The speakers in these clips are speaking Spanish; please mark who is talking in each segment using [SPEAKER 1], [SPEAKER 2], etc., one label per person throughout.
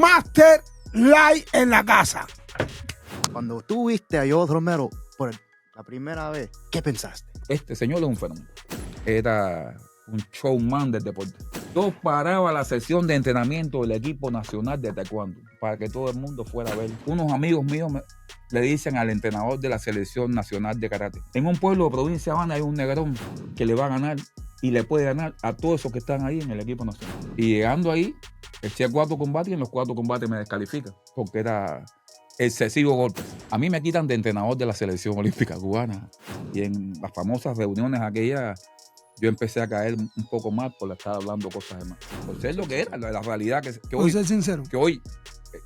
[SPEAKER 1] Master Light en la casa.
[SPEAKER 2] Cuando tú viste a Joel Romero por la primera vez, ¿qué pensaste?
[SPEAKER 3] Este señor es un fenómeno. Era un showman del deporte. Yo paraba la sesión de entrenamiento del equipo nacional de taekwondo para que todo el mundo fuera a ver. Unos amigos míos le dicen al entrenador de la selección nacional de karate: en un pueblo de provincia de Habana hay un negrón que le va a ganar y le puede ganar a todos esos que están ahí en el equipo nacional. Y llegando ahí, eché 4 combates y en los 4 combates me descalifican porque era excesivo golpe. A mí me quitan de entrenador de la selección olímpica cubana y en las famosas reuniones aquellas yo empecé a caer un poco mal por estar hablando cosas de más. Por ser lo que era, la realidad que
[SPEAKER 1] Por ser sincero.
[SPEAKER 3] que hoy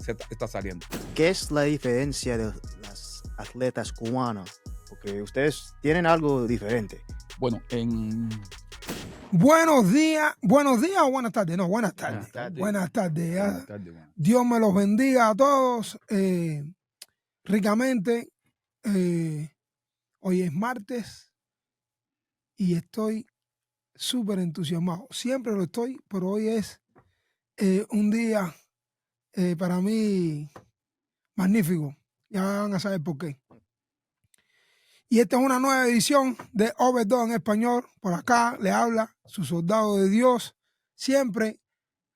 [SPEAKER 3] se está saliendo.
[SPEAKER 2] ¿Qué es la diferencia de las atletas cubanas? Porque ustedes tienen algo diferente.
[SPEAKER 3] Bueno,
[SPEAKER 1] Buenos días o buenas tardes. No, buenas tardes. Buenas tardes.
[SPEAKER 3] Buenas tardes, bueno.
[SPEAKER 1] Dios me los bendiga a todos ricamente. Hoy es martes y estoy súper entusiasmado. Siempre lo estoy, pero hoy es un día para mí magnífico. Ya van a saber por qué. Y esta es una nueva edición de Overdose en español. Por acá le habla su soldado de Dios, siempre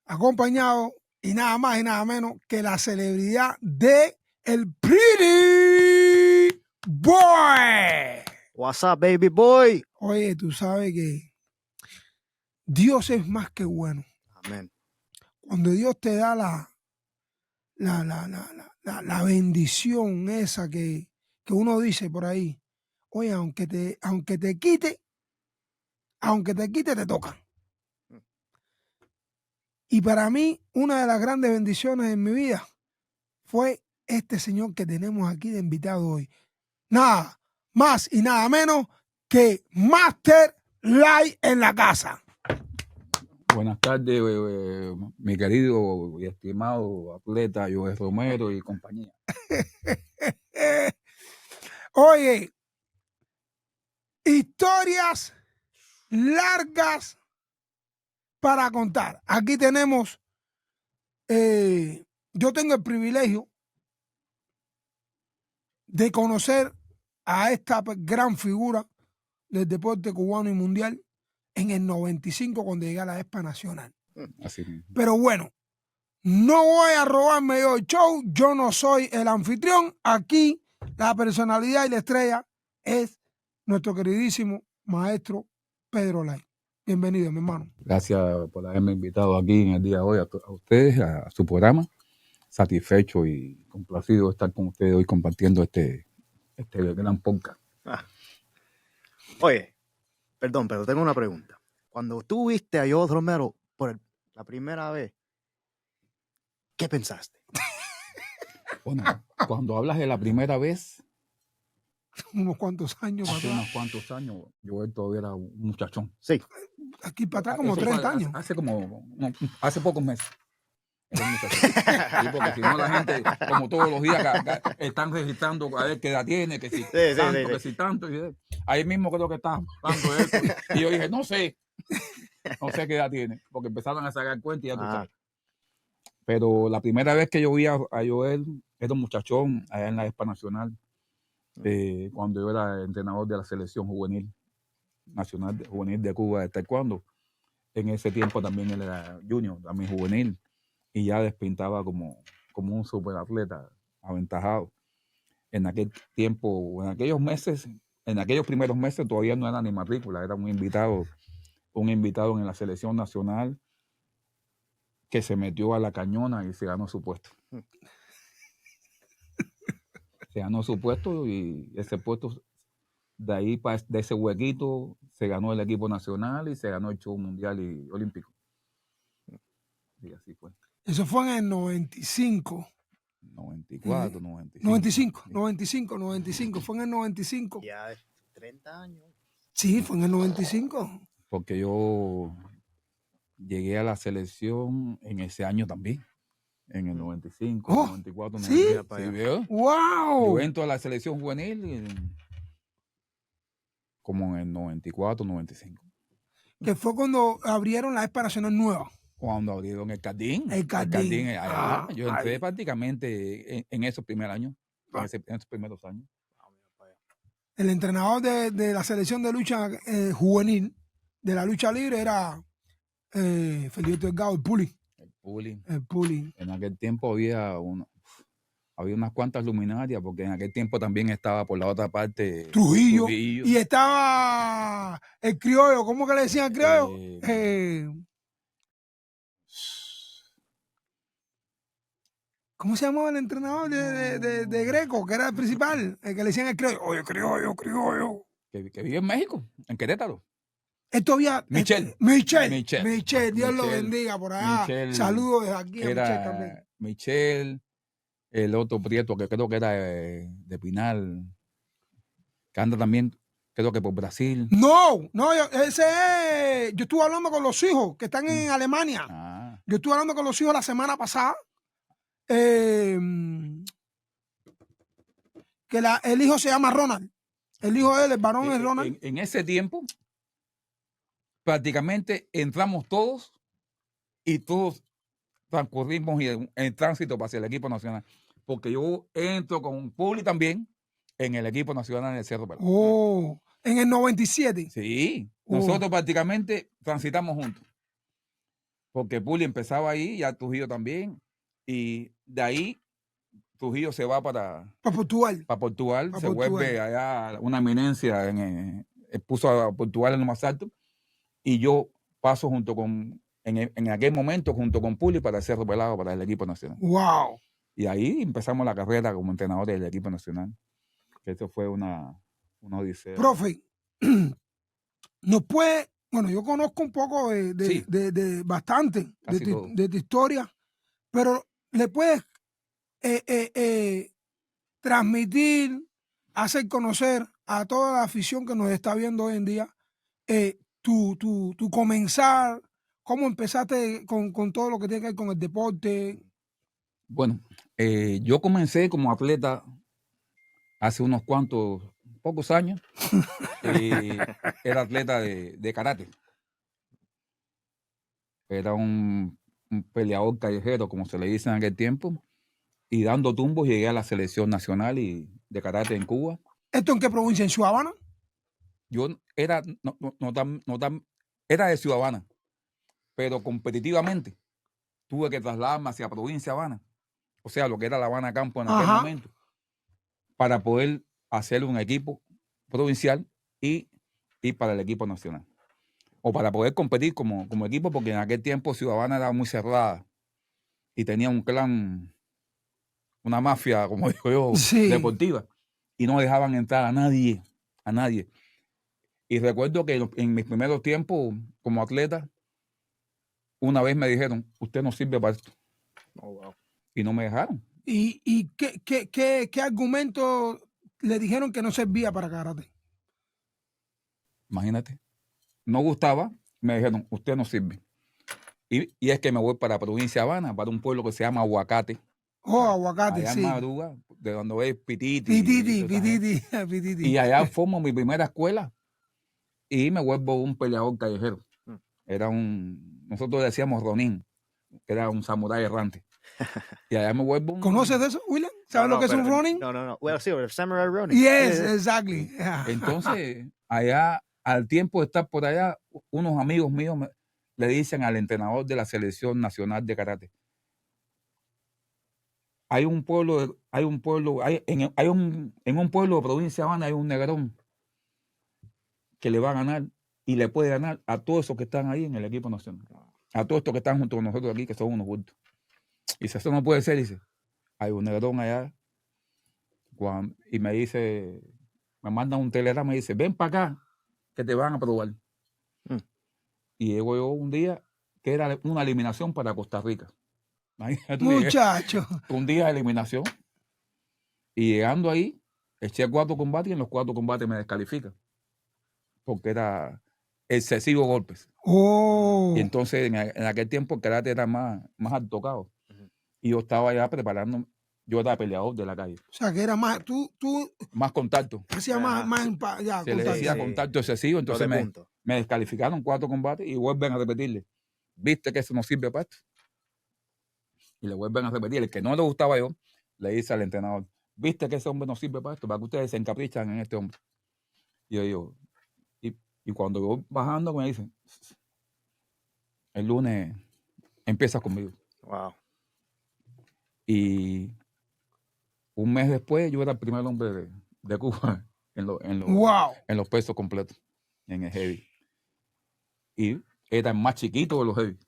[SPEAKER 1] acompañado y nada más y nada menos que la celebridad de el Pretty Boy.
[SPEAKER 2] What's up, baby boy?
[SPEAKER 1] Oye, tú sabes que Dios es más que bueno.
[SPEAKER 2] Amén.
[SPEAKER 1] Cuando Dios te da la bendición esa que uno dice por ahí, oye, aunque te quite, te toca. Y para mí, una de las grandes bendiciones en mi vida fue este señor que tenemos aquí de invitado hoy. Nada más y nada menos que Master Light en la casa.
[SPEAKER 3] Buenas tardes, mi querido y estimado atleta Joel Romero y compañía.
[SPEAKER 1] Oye, historias largas para contar. Aquí tenemos, yo tengo el privilegio de conocer a esta gran figura del deporte cubano y mundial en el 95 cuando llegué a la Expa Nacional.
[SPEAKER 3] Así mismo.
[SPEAKER 1] Pero bueno, no voy a robarme yo el show, yo no soy el anfitrión. Aquí la personalidad y la estrella es nuestro queridísimo maestro Pedro Light. Bienvenido, mi hermano.
[SPEAKER 3] Gracias por haberme invitado aquí en el día de hoy a ustedes, a su programa. Satisfecho y complacido de estar con ustedes hoy compartiendo este gran podcast.
[SPEAKER 2] Oye, perdón, pero tengo una pregunta. Cuando tú viste a Joel Romero por la primera vez, ¿qué pensaste?
[SPEAKER 3] Bueno, cuando hablas de la primera vez,
[SPEAKER 1] Unos cuantos años para
[SPEAKER 3] hace
[SPEAKER 1] atrás.
[SPEAKER 3] unos cuantos años, yo todavía era un muchachón.
[SPEAKER 2] Sí.
[SPEAKER 1] Aquí para atrás como
[SPEAKER 3] Eso
[SPEAKER 1] 30
[SPEAKER 3] fue
[SPEAKER 1] años.
[SPEAKER 3] Hace pocos meses. Era un muchachón. Sí, porque si no la gente, como todos los días, están registrando a ver qué edad tiene, que si tanto, que si tanto. Ahí mismo creo que está hablando de eso. Y yo dije, no sé qué edad tiene, porque empezaron a sacar cuenta y ya tú sabes. Pero la primera vez que yo vi a Joel, era un muchachón allá en la Expa Nacional, cuando yo era entrenador de la selección juvenil nacional juvenil de Cuba de taekwondo. En ese tiempo también él era junior, también juvenil, y ya despintaba como un superatleta aventajado. En aquel tiempo, en aquellos primeros meses todavía no era ni matrícula, era un invitado en la selección nacional que se metió a la cañona y se ganó su puesto. Se ganó su puesto y ese puesto, de ahí, de ese huequito, se ganó el equipo nacional y se ganó el show mundial y olímpico. Y así fue.
[SPEAKER 1] Eso fue en el 95.
[SPEAKER 3] 94,
[SPEAKER 1] 95. Fue en el 95.
[SPEAKER 2] Ya 30 años.
[SPEAKER 1] Sí, fue en el 95.
[SPEAKER 3] Porque yo llegué a la selección en ese año también. En el 95, 94,
[SPEAKER 1] ¿sí?
[SPEAKER 3] 95. ¿Sí, veo?
[SPEAKER 1] ¡Wow!
[SPEAKER 3] Yo entro a la selección juvenil como en el 94, 95.
[SPEAKER 1] Que fue cuando abrieron la Expa Nacional nueva.
[SPEAKER 3] Cuando abrieron el Cardín.
[SPEAKER 1] El Cardín.
[SPEAKER 3] Allá, yo entré prácticamente en esos primeros años, en esos primeros años.
[SPEAKER 1] El entrenador de la selección de lucha juvenil, de la lucha libre, era Felipe Delgado, el Puli. El Puli.
[SPEAKER 3] En aquel tiempo había unas cuantas luminarias, porque en aquel tiempo también estaba por la otra parte
[SPEAKER 1] Trujillo. Y estaba el criollo, ¿cómo que le decían el criollo? ¿Cómo se llamaba el entrenador de Greco, que era el principal? El que le decían el criollo. Oye, criollo.
[SPEAKER 3] Que vive en México, en Querétaro.
[SPEAKER 1] Esto había...
[SPEAKER 3] Michel,
[SPEAKER 1] Dios lo bendiga por allá. Saludos desde aquí a Michel también.
[SPEAKER 3] Michel, el otro prieto que creo que era de Pinal, que anda también, creo que por Brasil.
[SPEAKER 1] No, ese es... Yo estuve hablando con los hijos que están en Alemania. Yo estuve hablando con los hijos la semana pasada. Que el hijo se llama Ronald. El hijo de él, el varón es Ronald.
[SPEAKER 3] En ese tiempo, prácticamente entramos todos y todos transcurrimos en tránsito para el equipo nacional. Porque yo entro con Puli también en el equipo nacional del Cerro Pelado.
[SPEAKER 1] Oh, en el 97.
[SPEAKER 3] Sí, nosotros prácticamente transitamos juntos. Porque Puli empezaba ahí, ya Trujillo también. Y de ahí Trujillo se va para
[SPEAKER 1] Portugal.
[SPEAKER 3] Se vuelve allá una eminencia, puso a Portugal en lo más alto. Y yo paso en aquel momento junto con Puli para el Cerro Pelado, para el equipo nacional.
[SPEAKER 1] ¡Wow!
[SPEAKER 3] Y ahí empezamos la carrera como entrenador del equipo nacional. Eso fue una odisea.
[SPEAKER 1] Profe, nos puede... Bueno, yo conozco un poco de bastante de tu historia, pero le puedes transmitir, hacer conocer a toda la afición que nos está viendo hoy en día tu comenzar, cómo empezaste con todo lo que tiene que ver con el deporte.
[SPEAKER 3] Bueno, yo comencé como atleta hace unos pocos años. Era atleta de karate. Era un peleador callejero, como se le dice en aquel tiempo. Y dando tumbos llegué a la selección nacional de karate en Cuba.
[SPEAKER 1] ¿Esto en qué provincia? ¿En Ciudad Habana?
[SPEAKER 3] Yo era era de Ciudad Habana, pero competitivamente tuve que trasladarme hacia provincia Habana, o sea, lo que era La Habana Campo en aquel momento, para poder hacer un equipo provincial y para el equipo nacional. O para poder competir como equipo, porque en aquel tiempo Ciudad Habana era muy cerrada y tenía un clan, una mafia, como digo yo, deportiva, y no dejaban entrar a nadie. Y recuerdo que en mis primeros tiempos como atleta, una vez me dijeron, usted no sirve para esto. Oh, wow. Y no me dejaron.
[SPEAKER 1] ¿Y qué argumento le dijeron que no servía para karate?
[SPEAKER 3] Imagínate. No gustaba, me dijeron, usted no sirve. Y es que me voy para la provincia de Habana, para un pueblo que se llama Aguacate.
[SPEAKER 1] Oh, Aguacate,
[SPEAKER 3] allá
[SPEAKER 1] sí.
[SPEAKER 3] En Madruga, de donde ves Pititi.
[SPEAKER 1] Pititi.
[SPEAKER 3] Y allá formo mi primera escuela y me vuelvo un peleador callejero. Nosotros decíamos Ronin, que era un samurái errante. Y allá me vuelvo
[SPEAKER 1] ¿Conoces de eso, William? ¿Sabes lo que es un Ronin?
[SPEAKER 2] No. Well, sí, el Samurai Ronin.
[SPEAKER 1] Yes, exactly.
[SPEAKER 3] Entonces, allá, al tiempo de estar por allá, unos amigos míos le dicen al entrenador de la selección nacional de karate, en un pueblo de provincia de Habana hay un negrón que le va a ganar y le puede ganar a todos esos que están ahí en el equipo nacional. A todos estos que están junto con nosotros aquí, que son unos bultos. Y si eso no puede ser, dice, hay un negrón allá. Y me dice, me manda un telegrama y dice, ven para acá, que te van a probar. Y llego yo un día que era una eliminación para Costa Rica.
[SPEAKER 1] Muchacho.
[SPEAKER 3] Un día de eliminación. Y llegando ahí, eché 4 combates y en los 4 combates me descalifican. Porque era excesivos golpes.
[SPEAKER 1] Oh.
[SPEAKER 3] Y entonces en aquel tiempo el karate era más altocado. Y yo estaba ya preparando, yo era peleador de la calle.
[SPEAKER 1] O sea, que era más, tú
[SPEAKER 3] más contacto.
[SPEAKER 1] Hacía más
[SPEAKER 3] Se le decía contacto excesivo, entonces me descalificaron 4 combates y vuelven a repetirle. ¿viste que eso no sirve para esto? Y le vuelven a repetir. El que no le gustaba yo, le dice al entrenador, ¿viste que ese hombre no sirve para esto? Para que ustedes se encaprichan en este hombre. Y yo digo, y cuando voy bajando me dicen, el lunes empiezas conmigo.
[SPEAKER 2] Wow.
[SPEAKER 3] Y un mes después yo era el primer hombre de Cuba
[SPEAKER 1] Wow.
[SPEAKER 3] en los pesos completos, en el heavy. Y era el más chiquito de los heavy.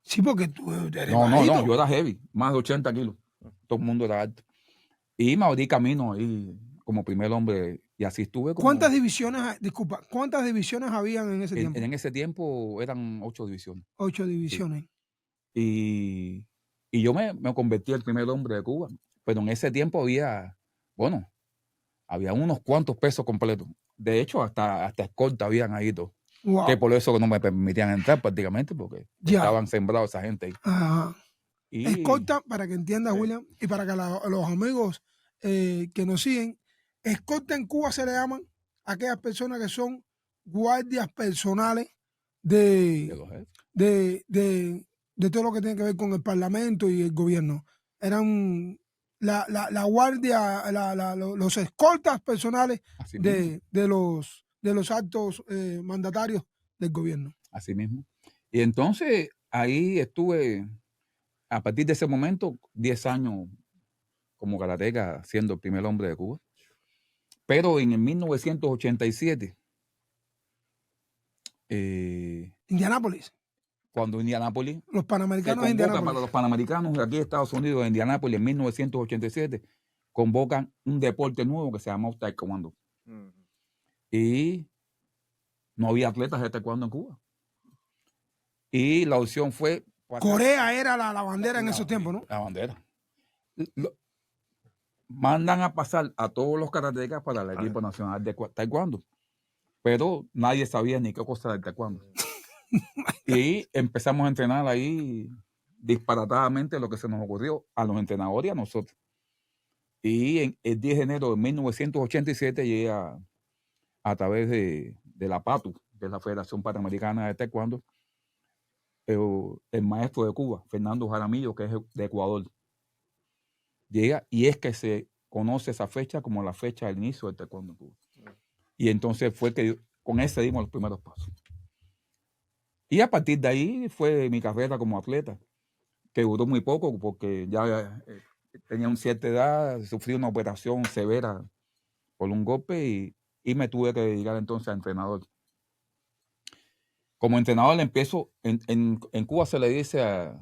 [SPEAKER 1] Sí, porque tú eres
[SPEAKER 3] No,
[SPEAKER 1] bajito.
[SPEAKER 3] yo era heavy, más de 80 kilos. Todo el mundo era alto. Y me abrí camino ahí como primer hombre. Y así estuve como...
[SPEAKER 1] ¿Cuántas divisiones habían en ese tiempo?
[SPEAKER 3] En ese tiempo eran 8 divisiones.
[SPEAKER 1] 8 divisiones.
[SPEAKER 3] Y yo me convertí en el primer hombre de Cuba. Pero en ese tiempo había unos cuantos pesos completos. De hecho, hasta escolta habían ahí todos.
[SPEAKER 1] Wow.
[SPEAKER 3] Que por eso no me permitían entrar prácticamente, porque estaban sembrados esa gente ahí.
[SPEAKER 1] Ajá.
[SPEAKER 3] Y
[SPEAKER 1] Escolta, para que entiendas, William, y para que los amigos que nos siguen, escolta en Cuba se le llaman a aquellas personas que son guardias personales de todo lo que tiene que ver con el Parlamento y el gobierno. Eran la guardia, los escoltas personales de los altos mandatarios del gobierno.
[SPEAKER 3] Así mismo. Y entonces ahí estuve, a partir de ese momento, 10 años como karateca, siendo el primer hombre de Cuba. Pero en el 1987,
[SPEAKER 1] Indianápolis.
[SPEAKER 3] Cuando Indianápolis,
[SPEAKER 1] los Panamericanos
[SPEAKER 3] se
[SPEAKER 1] de
[SPEAKER 3] convoca
[SPEAKER 1] Indianápolis.
[SPEAKER 3] para los Panamericanos de aquí de Estados Unidos, en Indianápolis, en 1987, convocan un deporte nuevo que se llama taekwondo. Y no había atletas de taekwondo en Cuba. Y la opción fue...
[SPEAKER 1] Corea era la bandera en esos tiempos, ¿no?
[SPEAKER 3] La bandera. Mandan a pasar a todos los karatecas para el equipo nacional de taekwondo. Pero nadie sabía ni qué cosa era el taekwondo. Y empezamos a entrenar ahí disparatadamente lo que se nos ocurrió a los entrenadores y a nosotros. Y en el 10 de enero de 1987 llegué a través de la PATU, que es la Federación Panamericana de Taekwondo, el maestro de Cuba, Fernando Jaramillo, que es de Ecuador. Llega y es que se conoce esa fecha como la fecha del inicio del taekwondo en Cuba. Y entonces fue que con ese dimos los primeros pasos. Y a partir de ahí fue mi carrera como atleta, que duró muy poco porque ya tenía una cierta edad, sufrí una operación severa por un golpe y me tuve que dedicar entonces a entrenador. Como entrenador empiezo, en Cuba se le dice a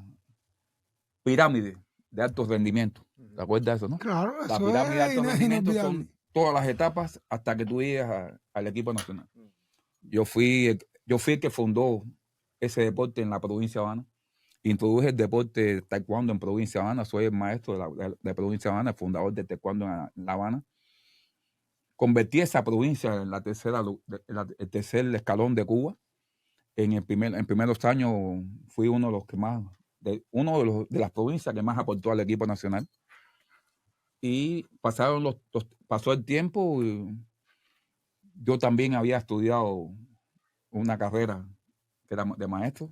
[SPEAKER 3] pirámide de altos rendimientos. ¿Te acuerdas de eso, no?
[SPEAKER 1] Claro,
[SPEAKER 3] la pirámide de altos rendimientos son todas las etapas hasta que tú llegas al equipo nacional. Yo fui el que fundó ese deporte en la provincia de Habana. Introduje el deporte taekwondo en provincia de Habana. Soy el maestro de provincia de Habana, el fundador de taekwondo en La Habana. Convertí esa provincia en el tercer escalón de Cuba. En primeros años fui uno de los que más, de las provincias que más aportó al equipo nacional. Y pasó el tiempo. Yo también había estudiado una carrera que era de maestro.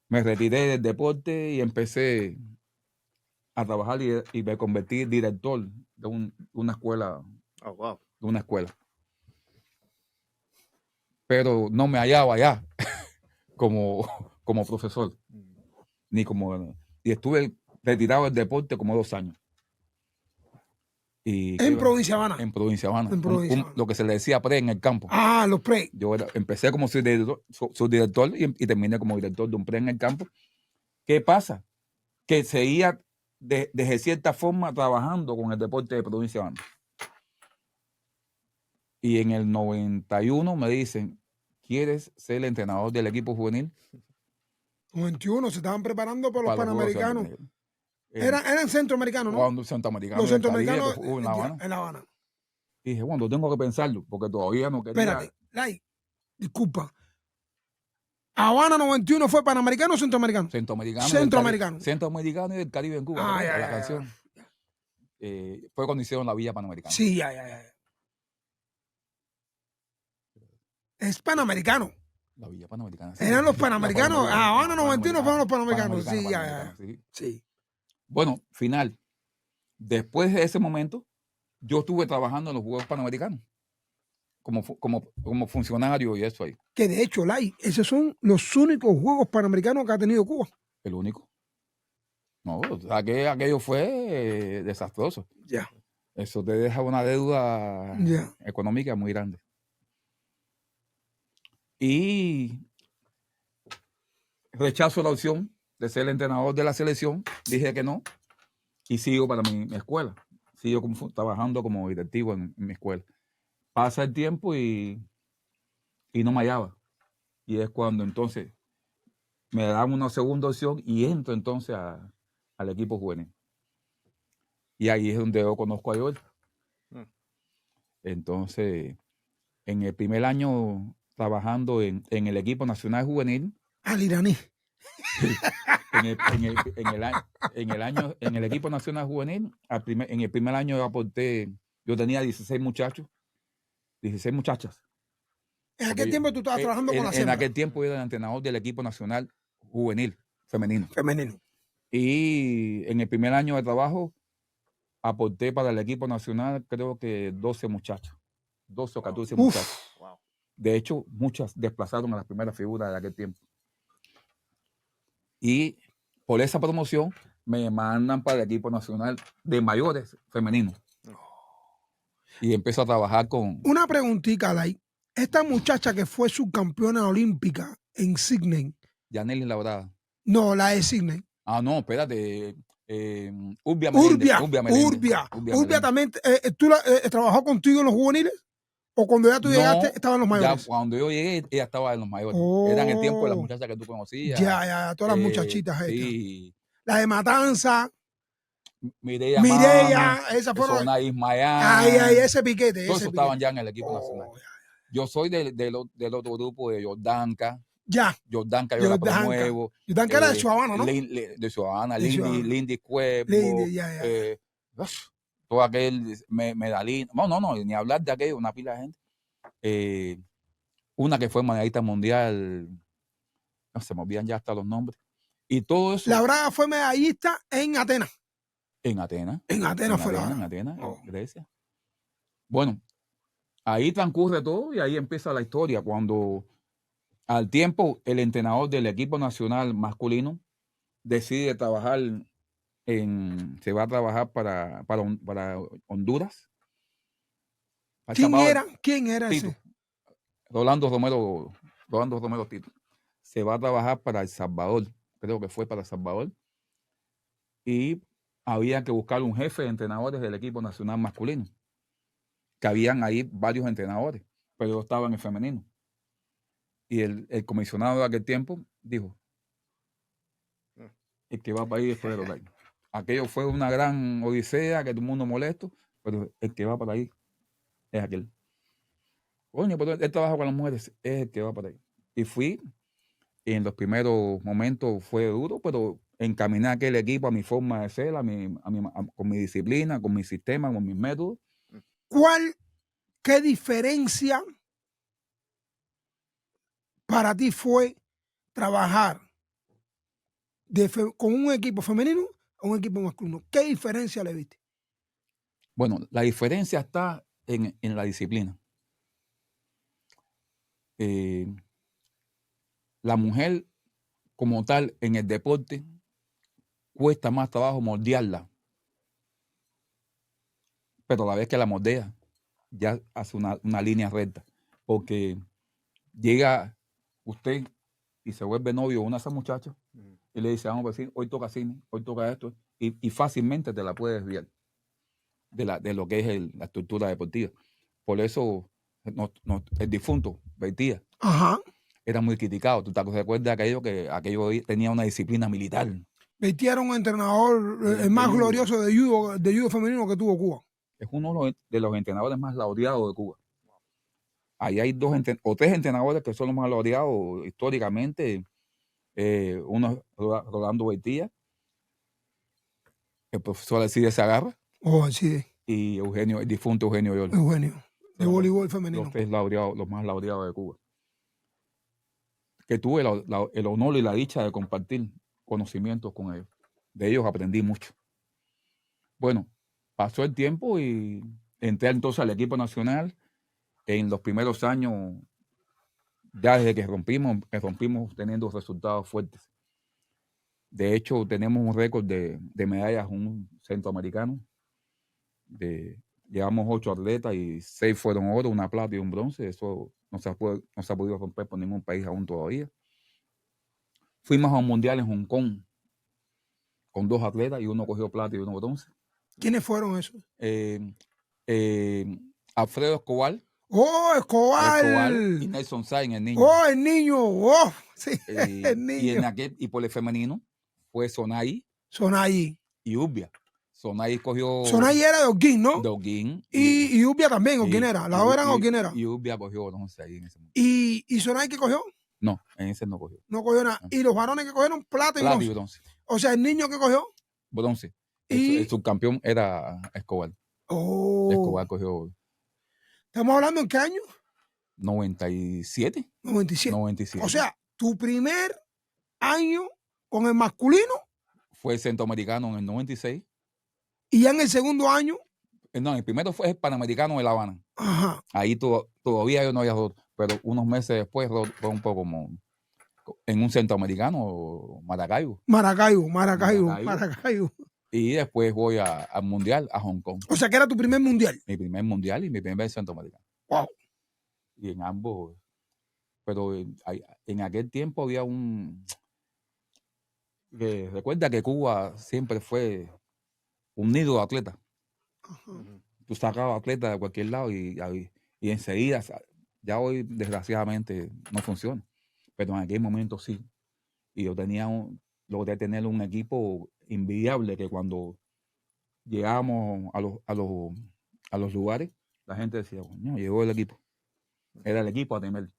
[SPEAKER 3] Me retiré del deporte y empecé a trabajar y me convertí en director de una escuela.
[SPEAKER 2] Oh, wow.
[SPEAKER 3] De una escuela. Pero no me hallaba allá como profesor. Y estuve retirado del deporte como 2 años.
[SPEAKER 1] En Provincia Habana.
[SPEAKER 3] En Provincia Habana. Lo que se le decía pre en el campo.
[SPEAKER 1] Ah, los pre.
[SPEAKER 3] Yo empecé como subdirector y terminé como director de un pre en el campo. ¿Qué pasa? Que seguía de cierta forma trabajando con el deporte de Provincia Habana. Y en el 91 me dicen, ¿quieres ser el entrenador del equipo juvenil?
[SPEAKER 1] 91, se estaban preparando para los Panamericanos. Eran centroamericanos, ¿no?
[SPEAKER 3] Centroamericanos.
[SPEAKER 1] Los centroamericanos
[SPEAKER 3] en La Habana.
[SPEAKER 1] En La Habana.
[SPEAKER 3] Y dije, bueno, tengo que pensarlo, porque todavía no quería...
[SPEAKER 1] Espérate, Lai, disculpa. ¿Habana 91 fue Panamericano o Centroamericano?
[SPEAKER 3] Centroamericano. Centroamericano y del Caribe en Cuba.
[SPEAKER 1] La
[SPEAKER 3] canción. Fue cuando hicieron la Villa Panamericana.
[SPEAKER 1] Sí, ya. Es Panamericano.
[SPEAKER 3] La Villa Panamericana. Sí.
[SPEAKER 1] Eran los Panamericanos. Habana 91 fueron los Panamericanos. Sí,
[SPEAKER 3] Panamericano,
[SPEAKER 1] ya. Sí.
[SPEAKER 3] Bueno, final. Después de ese momento, yo estuve trabajando en los Juegos Panamericanos como funcionario y eso ahí.
[SPEAKER 1] Que de hecho, Lai, esos son los únicos Juegos Panamericanos que ha tenido Cuba.
[SPEAKER 3] El único. No, aquello fue desastroso.
[SPEAKER 1] Ya.
[SPEAKER 3] Eso te deja una deuda económica muy grande. Y rechazo la opción de ser el entrenador de la selección. Dije que no. Y sigo para mi escuela. Sigo trabajando como directivo en mi escuela. Pasa el tiempo y no me hallaba. Y es cuando entonces me dan una segunda opción y entro entonces al equipo juvenil. Y ahí es donde yo conozco a Joel. Entonces, en el primer año trabajando en el equipo nacional juvenil.
[SPEAKER 1] Al iraní.
[SPEAKER 3] En el equipo nacional juvenil, en el primer año yo tenía 16 muchachos, 16 muchachas.
[SPEAKER 1] ¿En aquel tiempo tú estabas trabajando con la
[SPEAKER 3] En aquel tiempo yo era el entrenador del equipo nacional juvenil, femenino. Y en el primer año de trabajo aporté para el equipo nacional creo que 12 muchachos, 12 o 14 muchachos. Wow. De hecho, muchas desplazaron a las primeras figuras de aquel tiempo. Y por esa promoción me mandan para el equipo nacional de mayores femeninos. Y empiezo a trabajar con...
[SPEAKER 1] Una preguntita, Lai. Esta muchacha que fue subcampeona olímpica en Sydney.
[SPEAKER 3] Yaneli Labrada.
[SPEAKER 1] No, la de Sydney.
[SPEAKER 3] Ah, no, espérate. Urbia
[SPEAKER 1] también. ¿Tú trabajó contigo en los juveniles? ¿O cuando ya tú llegaste estaba en los mayores?
[SPEAKER 3] Ya, cuando yo llegué, ella estaba en los mayores. Era en el tiempo de las muchachas que tú conocías.
[SPEAKER 1] Ya, todas las muchachitas
[SPEAKER 3] sí.
[SPEAKER 1] estas. La de Matanza.
[SPEAKER 3] Mireya,
[SPEAKER 1] esa fueron.
[SPEAKER 3] Zona Ismael.
[SPEAKER 1] Ay, ese piquete.
[SPEAKER 3] Todos estaban ya en el equipo nacional. Yo soy del otro grupo de Jordanka. Jordanka yo la promuevo.
[SPEAKER 1] Jordanka era de su Habana, ¿no?
[SPEAKER 3] De su Habana. Lindy Cuervo. Todo aquel medallín. No, ni hablar de aquello, una pila de gente. Una que fue medallista mundial. No, se me olvidan ya hasta los nombres. Y todo eso.
[SPEAKER 1] La Braga fue medallista en Atenas.
[SPEAKER 3] En Atenas.
[SPEAKER 1] En Atenas fue la Braga.
[SPEAKER 3] En Atenas, Grecia. Bueno, ahí transcurre todo y ahí empieza la historia. Cuando al tiempo el entrenador del equipo nacional masculino decide trabajar se va a trabajar para Honduras.
[SPEAKER 1] ¿Quién era
[SPEAKER 3] Tito.
[SPEAKER 1] ese?
[SPEAKER 3] Rolando Romero Tito. Se va a trabajar para El Salvador. Creo que fue para El Salvador. Y había que buscar un jefe de entrenadores del equipo nacional masculino. Que habían ahí varios entrenadores, pero yo estaba en el femenino. Y el comisionado de aquel tiempo dijo, el que va para ahí después de los años. Aquello fue una gran odisea, que todo el mundo molesto, pero el que va para ahí es aquel. Coño, pero él trabaja con las mujeres, es el que va para ahí. Y fui, y en los primeros momentos fue duro, pero encaminé a aquel equipo a mi forma de ser, con mi disciplina, con mi sistema, con mis métodos.
[SPEAKER 1] ¿Qué diferencia para ti fue trabajar con un equipo femenino a un equipo masculino? ¿Qué diferencia le viste?
[SPEAKER 3] Bueno, la diferencia está en la disciplina. La mujer como tal en el deporte cuesta más trabajo moldearla, pero a la vez que la moldea ya hace una línea recta, porque llega usted y se vuelve novio de una de esas muchachas y le dice, vamos a decir, hoy toca cine, hoy toca esto, y fácilmente te la puedes desviar de lo que es la estructura deportiva. Por eso el difunto Beitía era muy criticado. ¿Tú te acuerdas de aquello tenía una disciplina militar?
[SPEAKER 1] Beitía era un entrenador, el más glorioso de judo femenino que tuvo Cuba.
[SPEAKER 3] Es uno de los entrenadores más laureados de Cuba. Ahí hay o tres entrenadores que son los más laureados históricamente. Uno es Rolando Beitía, el profesor Alcides Sagarra. Y el difunto Eugenio Yol.
[SPEAKER 1] De voleibol femenino.
[SPEAKER 3] Los más laureados de Cuba. que tuve el honor y la dicha de compartir conocimientos con ellos. De ellos aprendí mucho. Bueno, pasó el tiempo y entré entonces al equipo nacional. En los primeros años, ya desde que rompimos teniendo resultados fuertes. De hecho, tenemos un récord de medallas, un centroamericano. Llevamos 8 atletas y 6 fueron oro, una plata y un bronce. Eso no se ha podido romper por ningún país aún todavía. Fuimos a un mundial en Hong Kong con 2 atletas y uno cogió plata y uno bronce.
[SPEAKER 1] ¿Quiénes fueron esos?
[SPEAKER 3] Alfredo Escobar.
[SPEAKER 1] ¡Oh, Escobar!
[SPEAKER 3] Y Nelson Sainz, el niño.
[SPEAKER 1] ¡Oh, el niño! ¡Oh! Sí, el niño.
[SPEAKER 3] Y por el femenino fue Sonai.
[SPEAKER 1] Sonai.
[SPEAKER 3] Y Ubia. Sonai cogió...
[SPEAKER 1] Sonai era de Holguín, ¿no?
[SPEAKER 3] De Holguín.
[SPEAKER 1] Y Ubia también, ¿o quién era? ¿La otra o quién era?
[SPEAKER 3] Y Ubia cogió, no sé, ahí en ese momento.
[SPEAKER 1] ¿Y Sonai qué cogió?
[SPEAKER 3] No, en ese no cogió.
[SPEAKER 1] No cogió nada. ¿Y los varones que cogieron plata y bronce? O sea, el niño que cogió.
[SPEAKER 3] Bronce. El subcampeón era Escobar.
[SPEAKER 1] Oh.
[SPEAKER 3] Escobar cogió.
[SPEAKER 1] ¿Estamos hablando en qué año?
[SPEAKER 3] 97.
[SPEAKER 1] 97. O sea, tu primer año con el masculino.
[SPEAKER 3] Fue centroamericano en el 96.
[SPEAKER 1] Y ya en el segundo año.
[SPEAKER 3] No, el primero fue el panamericano de La Habana.
[SPEAKER 1] Ajá.
[SPEAKER 3] Ahí todavía yo no había roto, pero unos meses después fue un poco como en un centroamericano, Maracaibo. Y después voy al mundial, a Hong Kong.
[SPEAKER 1] O sea, que era tu primer mundial.
[SPEAKER 3] Mi primer mundial y mi primer centroamericano.
[SPEAKER 1] Wow.
[SPEAKER 3] Y en ambos, pero en aquel tiempo había recuerda que Cuba siempre fue un nido de atletas. Uh-huh. Tú sacabas atletas de cualquier lado y enseguida, ya hoy desgraciadamente no funciona, pero en aquel momento sí. Y yo logré tener un equipo envidiable que cuando llegábamos a los lugares, la gente decía, no, llegó el equipo. Era el equipo a temer.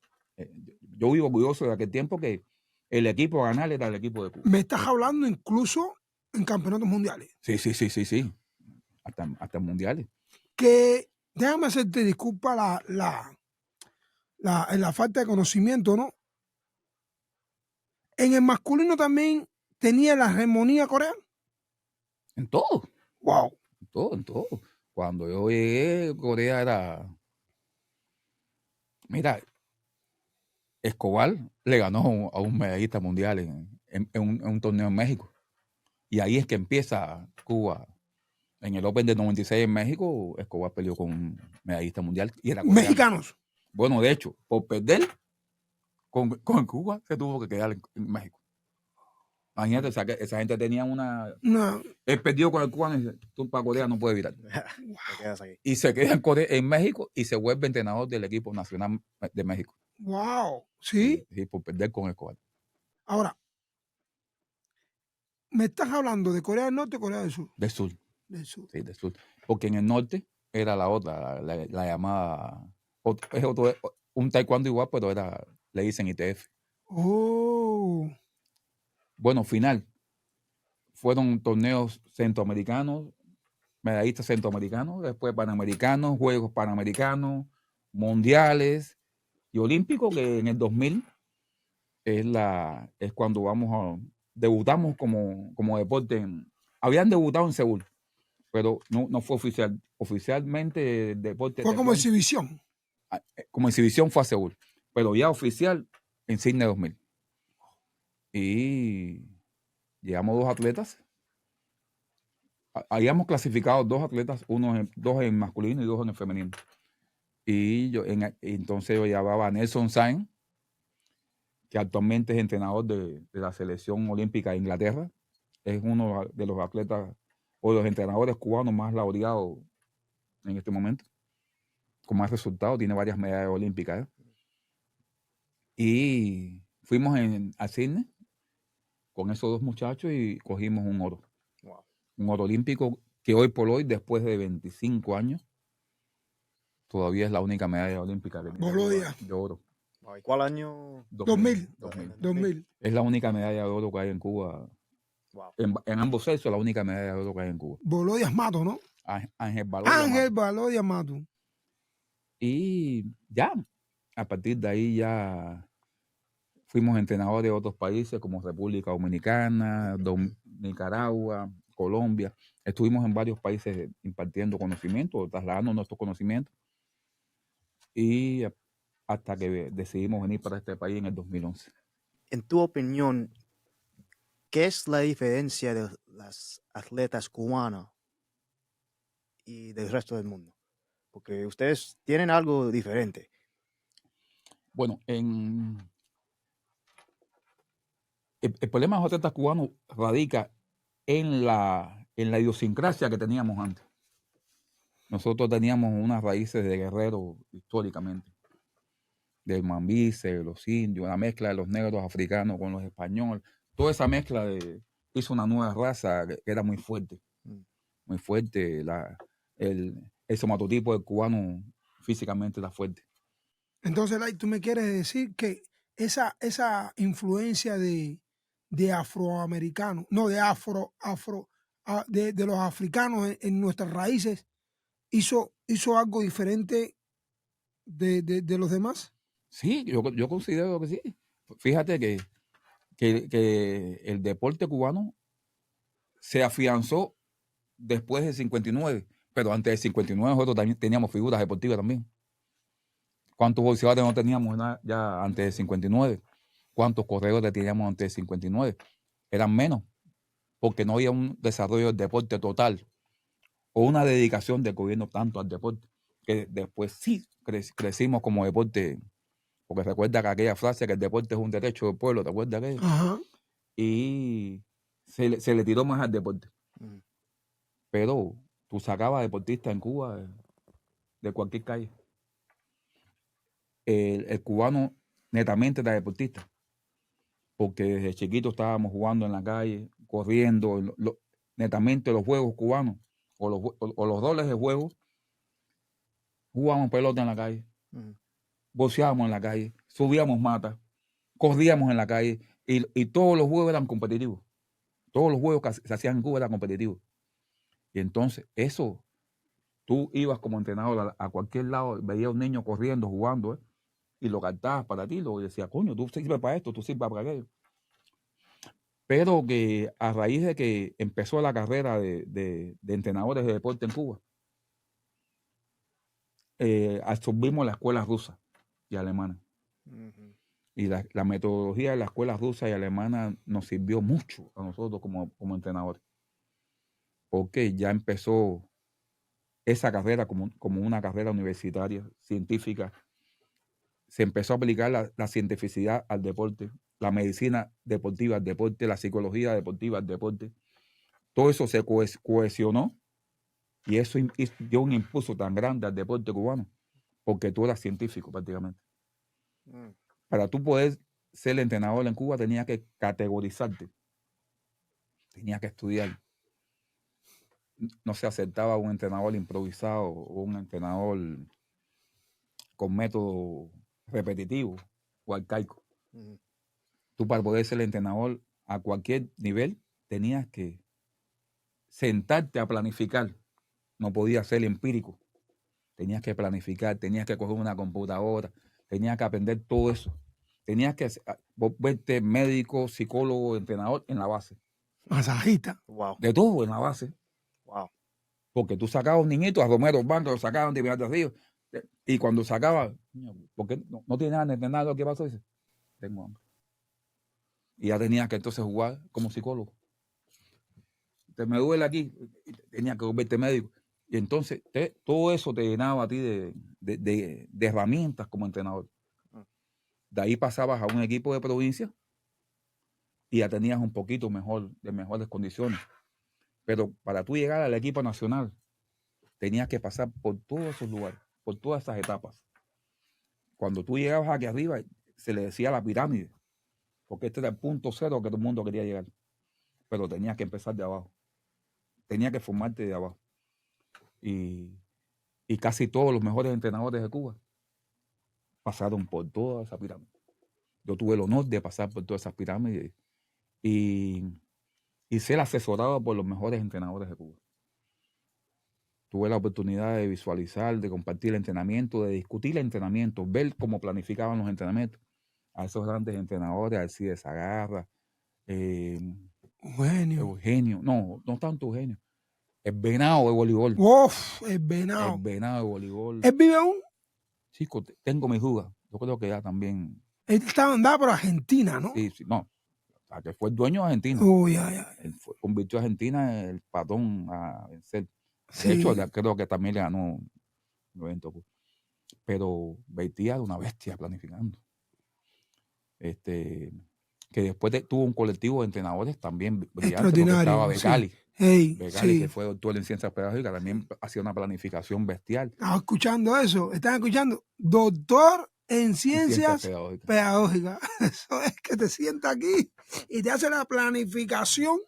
[SPEAKER 3] Yo vivo orgulloso de aquel tiempo que el equipo a ganar era el equipo de Cuba.
[SPEAKER 1] ¿Me estás hablando incluso en campeonatos mundiales?
[SPEAKER 3] Sí. Hasta mundiales.
[SPEAKER 1] Que déjame hacerte disculpa la falta de conocimiento, ¿no? En el masculino también tenía la hegemonía Corea.
[SPEAKER 3] En todo.
[SPEAKER 1] Wow.
[SPEAKER 3] En todo. Cuando yo llegué, Corea era... Mira, Escobar le ganó a un medallista mundial en un torneo en México. Y ahí es que empieza Cuba. En el Open de 96 en México, Escobar peleó con un medallista mundial. Y era coreano.
[SPEAKER 1] ¿Mexicanos?
[SPEAKER 3] Bueno, de hecho, por perder con Cuba, se tuvo que quedar en México. Imagínate, esa gente tenía una...
[SPEAKER 1] No.
[SPEAKER 3] Él perdió con el cubano y dice, tú para Corea no puedes evitar. Y se queda en México y se vuelve entrenador del equipo nacional de México.
[SPEAKER 1] Wow, ¿sí?
[SPEAKER 3] Sí, por perder con Escobar.
[SPEAKER 1] Ahora, ¿me estás hablando de Corea del Norte o Corea del Sur?
[SPEAKER 3] Del Sur.
[SPEAKER 1] Del Sur.
[SPEAKER 3] Sí, del Sur. Porque en el norte era la otra, la llamada... un taekwondo igual, pero le dicen ITF.
[SPEAKER 1] Oh.
[SPEAKER 3] Bueno, final. Fueron torneos centroamericanos, medallistas centroamericanos, después panamericanos, Juegos Panamericanos, mundiales y olímpicos, que en el 2000 es cuando debutamos como deporte. Habían debutado en Seúl, pero no fue oficial. Oficialmente el deporte...
[SPEAKER 1] Fue como exhibición.
[SPEAKER 3] Como exhibición fue a Seúl, pero ya oficial en Sydney 2000. Y llegamos 2 atletas. Habíamos clasificado 2 atletas, 2 en masculino y 2 en el femenino. Y entonces yo llevaba a Nelson Sainz, que actualmente es entrenador de la selección olímpica de Inglaterra. Es uno de los atletas o de los entrenadores cubanos más laureados en este momento, con más resultados, tiene varias medallas olímpicas. Y fuimos a Sydney con esos 2 muchachos y cogimos un oro. Wow. Un oro olímpico que hoy por hoy, después de 25 años, todavía es la única medalla olímpica que de oro.
[SPEAKER 2] ¿Y cuál año?
[SPEAKER 1] 2000.
[SPEAKER 3] Es la única medalla de oro que hay en Cuba. Wow. En ambos sexos, la única medalla de oro que hay en Cuba.
[SPEAKER 1] Volodias Mato, ¿no?
[SPEAKER 3] Ángel
[SPEAKER 1] Volodias Mato.
[SPEAKER 3] Y ya, a partir de ahí ya fuimos entrenadores de otros países como República Dominicana, Nicaragua, Colombia. Estuvimos en varios países impartiendo conocimiento, trasladando nuestros conocimientos. Y hasta que decidimos venir para este país en el 2011.
[SPEAKER 2] En tu opinión, ¿qué es la diferencia de las atletas cubanas y del resto del mundo? Porque ustedes tienen algo diferente.
[SPEAKER 3] Bueno, el problema de los atletas cubanos radica en la idiosincrasia que teníamos antes. Nosotros teníamos unas raíces de guerreros históricamente, del Mambise, los indios, la mezcla de los negros africanos con los españoles. Toda esa mezcla hizo una nueva raza que era muy fuerte. Muy fuerte. El somatotipo del cubano físicamente era fuerte.
[SPEAKER 1] Entonces, Lai, tú me quieres decir que esa influencia de afroamericanos, no, de de los africanos en nuestras raíces, hizo algo diferente de los demás.
[SPEAKER 3] Sí, yo considero que sí. Fíjate que el deporte cubano se afianzó después del 59, pero antes del 59 nosotros también teníamos figuras deportivas también. ¿Cuántos boxeadores no teníamos ya antes del 59? ¿Cuántos corredores teníamos antes del 59? Eran menos, porque no había un desarrollo del deporte total o una dedicación del gobierno tanto al deporte, que después sí crecimos como deporte, porque recuerda que aquella frase que el deporte es un derecho del pueblo, ¿te acuerdas aquello?
[SPEAKER 1] Ajá.
[SPEAKER 3] Y se le tiró más al deporte. Pero tú sacabas deportistas en Cuba de cualquier calle. El cubano netamente era deportista, porque desde chiquito estábamos jugando en la calle, corriendo, netamente los juegos cubanos o los roles de juego, jugábamos pelota en la calle, boxeábamos en la calle, subíamos matas, corríamos en la calle y todos los juegos eran competitivos. Todos los juegos que se hacían en Cuba eran competitivos. Y entonces eso, tú ibas como entrenador a cualquier lado, veías a un niño corriendo, jugando, y lo captabas para ti, lo decía, coño, tú sirves para esto, tú sirves para aquello. Pero que a raíz de que empezó la carrera de entrenadores de deporte en Cuba, absorbimos la escuela rusa y alemana. Y la metodología de la escuela rusa y alemana nos sirvió mucho a nosotros como entrenadores. Porque ya empezó esa carrera como una carrera universitaria, científica. Se empezó a aplicar la cientificidad al deporte, la medicina deportiva al deporte, la psicología deportiva al deporte. Todo eso se cohesionó y eso dio un impulso tan grande al deporte cubano, porque tú eras científico prácticamente. Para tú poder ser entrenador en Cuba tenías que categorizarte, tenías que estudiar. No se aceptaba un entrenador improvisado o un entrenador con método repetitivo o arcaico. Tú para poder ser entrenador a cualquier nivel tenías que sentarte a planificar. No podías ser empírico. Tenías que planificar, tenías que coger una computadora, tenías que aprender todo eso. Tenías que verte médico, psicólogo, entrenador en la base.
[SPEAKER 1] Masajista.
[SPEAKER 2] Wow.
[SPEAKER 3] De todo en la base.
[SPEAKER 2] Wow.
[SPEAKER 3] Porque tú sacabas un niñito, a Romero Banco lo sacaban de Pinar del Río. Y cuando sacaba, ¿por qué no tiene nada de entender lo que pasó? Dice, tengo hambre. Y ya tenía que entonces jugar como psicólogo. Te me duele aquí, tenía que volverte médico. Y entonces todo eso te llenaba a ti de herramientas como entrenador. De ahí pasabas a un equipo de provincia y ya tenías un poquito de mejores condiciones. Pero para tú llegar al equipo nacional, tenías que pasar por todos esos lugares, por todas esas etapas. Cuando tú llegabas aquí arriba, se le decía la pirámide, porque este era el punto cero que todo el mundo quería llegar. Pero tenías que empezar de abajo. Tenías que formarte de abajo. Y casi todos los mejores entrenadores de Cuba pasaron por toda esa pirámide. Yo tuve el honor de pasar por todas esas pirámides y ser asesorado por los mejores entrenadores de Cuba. Tuve la oportunidad de visualizar, de compartir el entrenamiento, de discutir el entrenamiento, ver cómo planificaban los entrenamientos. a esos grandes entrenadores, Alcides Sagarra,
[SPEAKER 1] Eugenio.
[SPEAKER 3] no tanto Eugenio, el Venado de voleibol.
[SPEAKER 1] Uf, el Venado.
[SPEAKER 3] El Venado de voleibol.
[SPEAKER 1] ¿Él vive aún?
[SPEAKER 3] Chico, tengo mis dudas. Yo creo que ya también.
[SPEAKER 1] Él estaba andando por Argentina, ¿no?
[SPEAKER 3] Sí, no. O sea, que fue el dueño de Argentina.
[SPEAKER 1] Ya.
[SPEAKER 3] Él convirtió a Argentina el patón a vencer.
[SPEAKER 1] Sí.
[SPEAKER 3] De hecho, creo que también le ganó el evento. Pero Beitía era una bestia planificando. Que después tuvo un colectivo de entrenadores también brillante, porque estaba Becali.
[SPEAKER 1] Sí.
[SPEAKER 3] Becali, que fue doctor en ciencias pedagógicas, también hacía una planificación bestial.
[SPEAKER 1] Estaba escuchando eso, están escuchando, doctor en ciencias pedagógicas. Eso es que te sienta aquí y te hace la planificación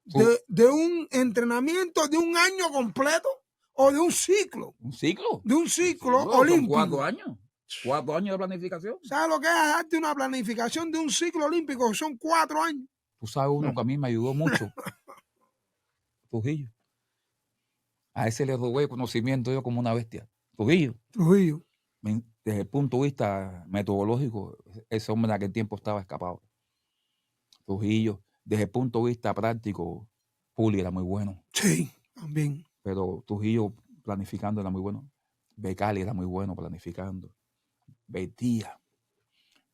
[SPEAKER 1] de un entrenamiento de un año completo o de un ciclo.
[SPEAKER 3] ¿Un ciclo?
[SPEAKER 1] De un ciclo olímpico.
[SPEAKER 3] Son 4 años. 4 años de planificación.
[SPEAKER 1] ¿Sabes lo que es darte una planificación de un ciclo olímpico? Son 4 años.
[SPEAKER 3] Tú sabes uno que a mí me ayudó mucho. Trujillo. A ese le robé conocimiento yo como una bestia. Trujillo. Desde el punto de vista metodológico, ese hombre en aquel tiempo estaba escapado. Trujillo. Desde el punto de vista práctico, Puli era muy bueno.
[SPEAKER 1] Sí, también.
[SPEAKER 3] Pero Trujillo planificando era muy bueno. Becali era muy bueno planificando. Beitía.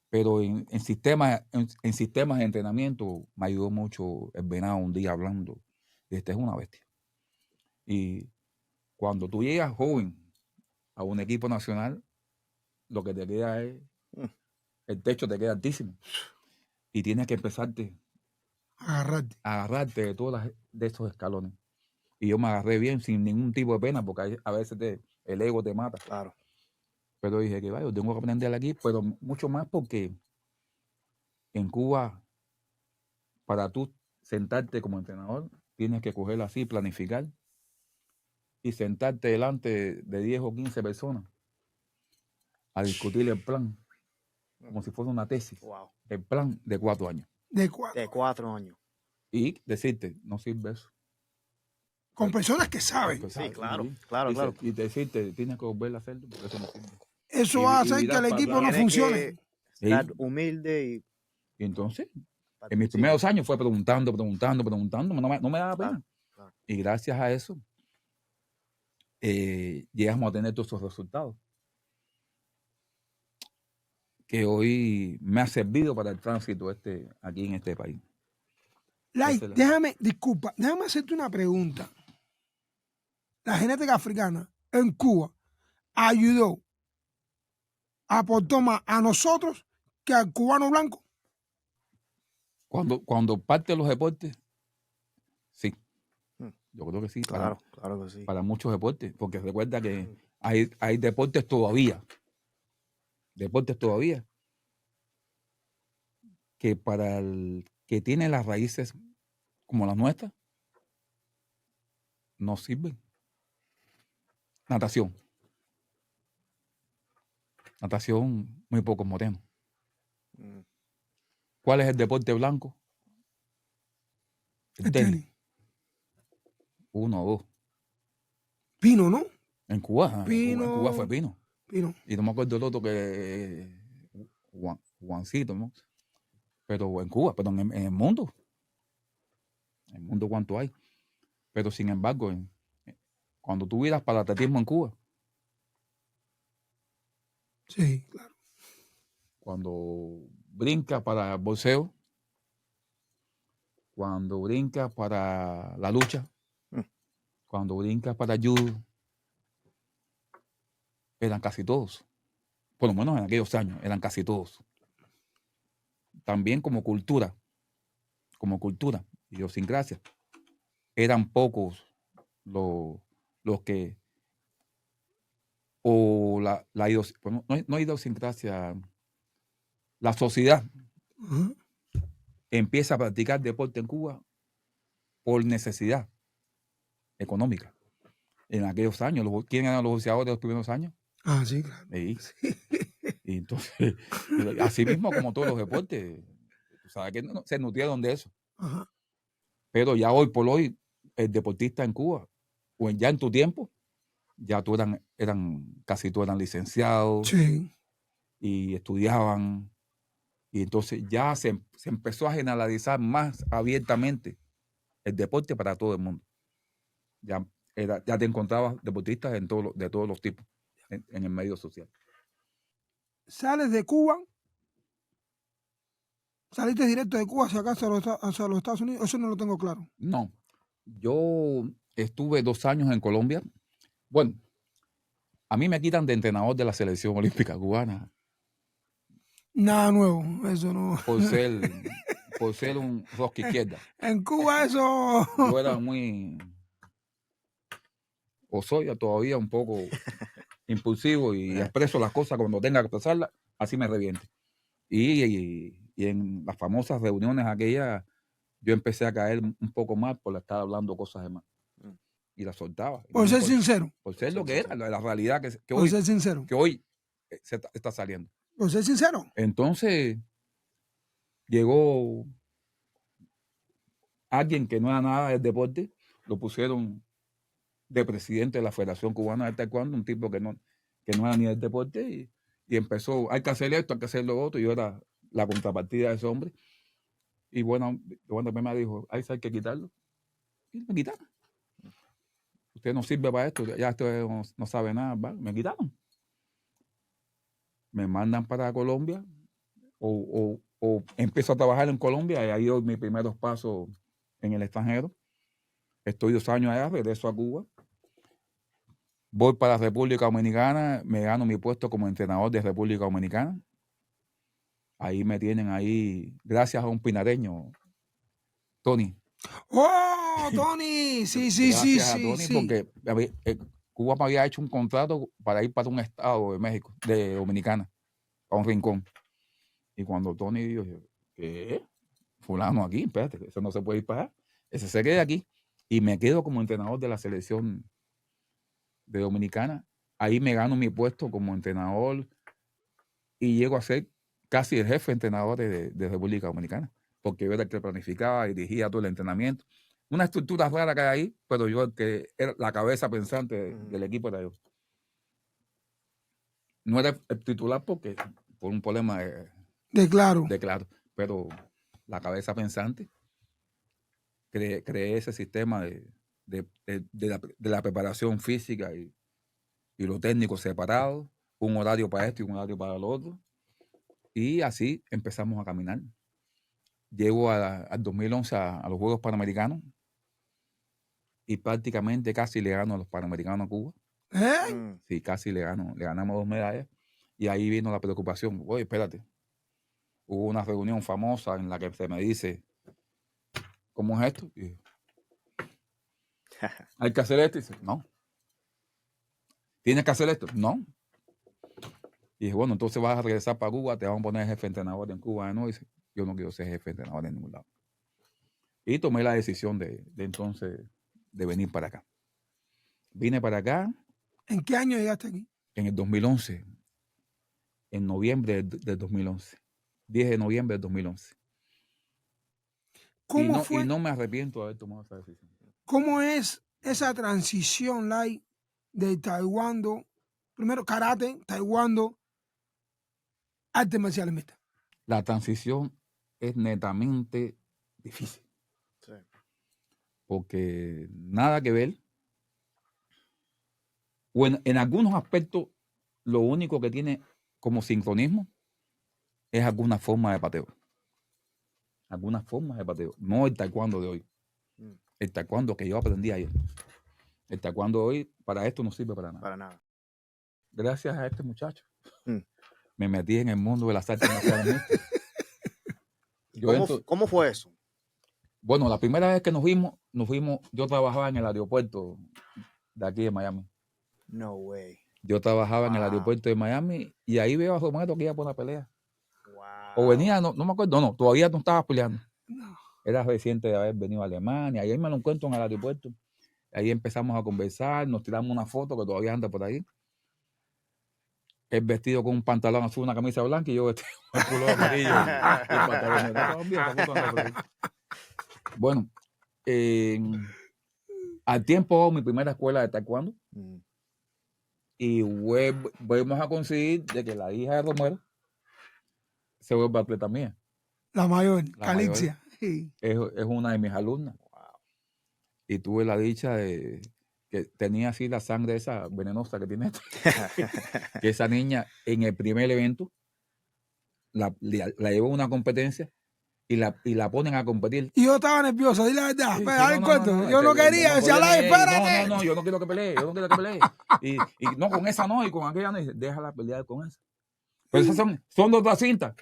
[SPEAKER 3] Pero en sistemas de entrenamiento me ayudó mucho el Venado un día hablando. Este es una bestia. Y cuando tú llegas joven a un equipo nacional, lo que te queda es, el techo te queda altísimo. Y tienes que empezarte a agarrarte de todos de esos escalones. Y yo me agarré bien, sin ningún tipo de pena, porque a veces el ego te mata.
[SPEAKER 2] Claro.
[SPEAKER 3] Pero dije que yo tengo que aprender aquí, pero mucho más porque en Cuba, para tú sentarte como entrenador, tienes que coger así, planificar y sentarte delante de 10 o 15 personas a discutir el plan, como si fuera una tesis.
[SPEAKER 2] Wow.
[SPEAKER 3] El plan de 4 años.
[SPEAKER 2] De 4 años.
[SPEAKER 3] Y decirte, no sirve eso.
[SPEAKER 1] Con personas que saben.
[SPEAKER 2] Sí, claro.
[SPEAKER 3] Y decirte, tienes que volver a hacerlo porque eso no sirve.
[SPEAKER 1] Eso va a hacer que el equipo no funcione.
[SPEAKER 2] Estar humilde
[SPEAKER 3] y entonces, en mis primeros años fue preguntando, no me daba pena. Claro. Y gracias a eso, llegamos a tener todos esos resultados que hoy me ha servido para el tránsito aquí en este país.
[SPEAKER 1] Lai, déjame hacerte una pregunta. La genética africana en Cuba aportó más a nosotros que al cubano blanco.
[SPEAKER 3] Cuando parte de los deportes, sí. Yo creo que sí.
[SPEAKER 2] Claro que sí.
[SPEAKER 3] Para muchos deportes, porque recuerda que hay deportes todavía. Que para el que tiene las raíces como las nuestras, no sirven. Natación, muy pocos morenos. ¿Cuál es el deporte blanco? El tenis. 1 o 2.
[SPEAKER 1] Pino, ¿no?
[SPEAKER 3] En Cuba.
[SPEAKER 1] Pino.
[SPEAKER 3] En Cuba fue Pino. Y no me acuerdo el otro que Juancito, ¿no? Pero en Cuba, pero en el mundo. En el mundo cuánto hay. Pero sin embargo, cuando tú miras para el atletismo en Cuba.
[SPEAKER 1] Sí, claro.
[SPEAKER 3] Cuando brincas para el boxeo, cuando brincas para la lucha, cuando brincas para el judo, eran casi todos. Por lo menos en aquellos años, eran casi todos. También como cultura, idiosincrasia, eran pocos los que, o no idiosincrasia, la sociedad empieza a practicar deporte en Cuba por necesidad económica. En aquellos años, ¿quién eran los boxeadores de los primeros años?
[SPEAKER 1] Ah, sí, claro.
[SPEAKER 3] Sí. Y entonces, así mismo como todos los deportes, tú sabes que se nutrieron de eso.
[SPEAKER 1] Ajá.
[SPEAKER 3] Pero ya hoy por hoy, el deportista en Cuba, o ya en tu tiempo, ya casi todos eran licenciados.
[SPEAKER 1] Sí.
[SPEAKER 3] Y estudiaban Y entonces ya se empezó a generalizar más abiertamente el deporte para todo el mundo. Ya te encontrabas deportistas de todos los tipos en el medio social.
[SPEAKER 1] ¿Sales de Cuba? ¿Saliste directo de Cuba hacia acá, hacia los Estados Unidos? Eso no lo tengo claro.
[SPEAKER 3] No, yo estuve 2 años en Colombia. Bueno, a mí me quitan de entrenador de la selección olímpica cubana
[SPEAKER 1] Nada nuevo, eso no.
[SPEAKER 3] por ser un rosca izquierda.
[SPEAKER 1] En Cuba eso...
[SPEAKER 3] Yo era o soy todavía un poco impulsivo y expreso las cosas cuando tenga que expresarlas, así me reviente. Y en las famosas reuniones aquellas, yo empecé a caer un poco mal por estar hablando cosas de más. Y las soltaba.
[SPEAKER 1] Por ser sincero.
[SPEAKER 3] Por ser lo que era, la realidad que
[SPEAKER 1] Por
[SPEAKER 3] hoy,
[SPEAKER 1] ser sincero.
[SPEAKER 3] que hoy está saliendo.
[SPEAKER 1] Por ser sincero.
[SPEAKER 3] Entonces, llegó alguien que no era nada del deporte, lo pusieron de presidente de la Federación Cubana de Taekwondo, un tipo que no era ni del deporte, y empezó, hay que hacer esto, hay que hacer lo otro, y yo era la contrapartida de ese hombre. Y bueno, cuando me dijo, ahí hay que quitarlo, y me quitaron. Usted no sirve para esto, ya usted no sabe nada, ¿vale? Me quitaron. Me mandan para Colombia, o empiezo a trabajar en Colombia, y ahí doy mis primeros pasos en el extranjero. Estoy 2 años allá, regreso a Cuba. Voy para República Dominicana, me gano mi puesto como entrenador de República Dominicana. Ahí me tienen ahí, gracias a un pinareño, Tony.
[SPEAKER 1] ¡Oh, Tony! Sí,
[SPEAKER 3] Gracias a Tony, porque Cuba me había hecho un contrato para ir para un estado de México, de Dominicana, a un rincón. Y cuando Tony dijo, ¿qué? Fulano aquí, espérate, eso no se puede ir para allá. Ese se queda aquí. Y me quedo como entrenador de la selección de Dominicana. Ahí me gano mi puesto como entrenador y llego a ser casi el jefe entrenador de República Dominicana, porque yo era el que planificaba, dirigía todo el entrenamiento. Una estructura rara que hay ahí, pero yo el que era la cabeza pensante del equipo era yo. No era el titular porque por un problema de claro, pero la cabeza pensante creé ese sistema de la preparación física y lo técnico separado, un horario para esto y un horario para lo otro. Y así empezamos a caminar. Llego al 2011 a los Juegos Panamericanos y prácticamente casi le gano a los Panamericanos a Cuba. Sí, casi le ganamos 2 medallas. Y ahí vino la preocupación. Oye, espérate. Hubo una reunión famosa en la que se me dice, ¿cómo es esto? Y, ¿hay que hacer esto? Y dice, no. ¿Tienes que hacer esto? No. Y dije, bueno, entonces vas a regresar para Cuba, te vamos a poner jefe entrenador en Cuba. No, dice, yo no quiero ser jefe entrenador en ningún lado. Y tomé la decisión de entonces de venir para acá. Vine para acá.
[SPEAKER 1] ¿En qué año llegaste aquí?
[SPEAKER 3] En el 2011. En noviembre del 2011. 10 de noviembre del 2011.
[SPEAKER 1] ¿Cómo fue?
[SPEAKER 3] Y no me arrepiento de haber tomado esa decisión.
[SPEAKER 1] ¿Cómo es esa transición, Lai, de taekwondo, primero karate, taekwondo, artes marciales mixtas?
[SPEAKER 3] La transición es netamente difícil. Sí. Porque nada que ver. O en algunos aspectos, lo único que tiene como sincronismo es alguna forma de pateo. Algunas formas de pateo. No el taekwondo de hoy. El taekwondo que yo aprendí ayer. El taekwondo de hoy para esto no sirve para nada.
[SPEAKER 2] Para nada.
[SPEAKER 3] Gracias a este muchacho. Me metí en el mundo de las artes marciales.
[SPEAKER 2] ¿Cómo fue eso?
[SPEAKER 3] Bueno, la primera vez que nos fuimos, yo trabajaba en el aeropuerto de aquí de Miami.
[SPEAKER 2] No way.
[SPEAKER 3] Yo trabajaba en el aeropuerto de Miami y ahí veo a Romero que iba por una pelea.
[SPEAKER 2] Wow.
[SPEAKER 3] O venía, no me acuerdo, no, todavía no estaba peleando. No. Era reciente de haber venido a Alemania. Ahí me lo encuentro en el aeropuerto. Ahí empezamos a conversar, nos tiramos una foto que todavía anda por ahí. Él vestido con un pantalón azul, una camisa blanca y yo vestido con un culo amarillo. Bueno, al tiempo mi primera escuela de taekwondo y volvemos a conseguir de que la hija de Romero se vuelve atleta mía.
[SPEAKER 1] La mayor,
[SPEAKER 3] La
[SPEAKER 1] Calixia. Sí.
[SPEAKER 3] Es una de mis alumnas. Y tuve la dicha de que tenía así la sangre esa venenosa que tiene. Que esa niña en el primer evento la llevó a una competencia y la ponen a competir.
[SPEAKER 1] Y yo estaba nervioso, dile la verdad.
[SPEAKER 3] Sí,
[SPEAKER 1] Pero
[SPEAKER 3] sí,
[SPEAKER 1] dale el cuento. Yo no quería, decía,
[SPEAKER 3] podía ni-
[SPEAKER 1] espérate.
[SPEAKER 3] no, yo no quiero que pelee, yo no quiero que pelee. Y no, con esa no, y con aquella no, y déjala pelear con esa. Pero esas son dos otras cintas.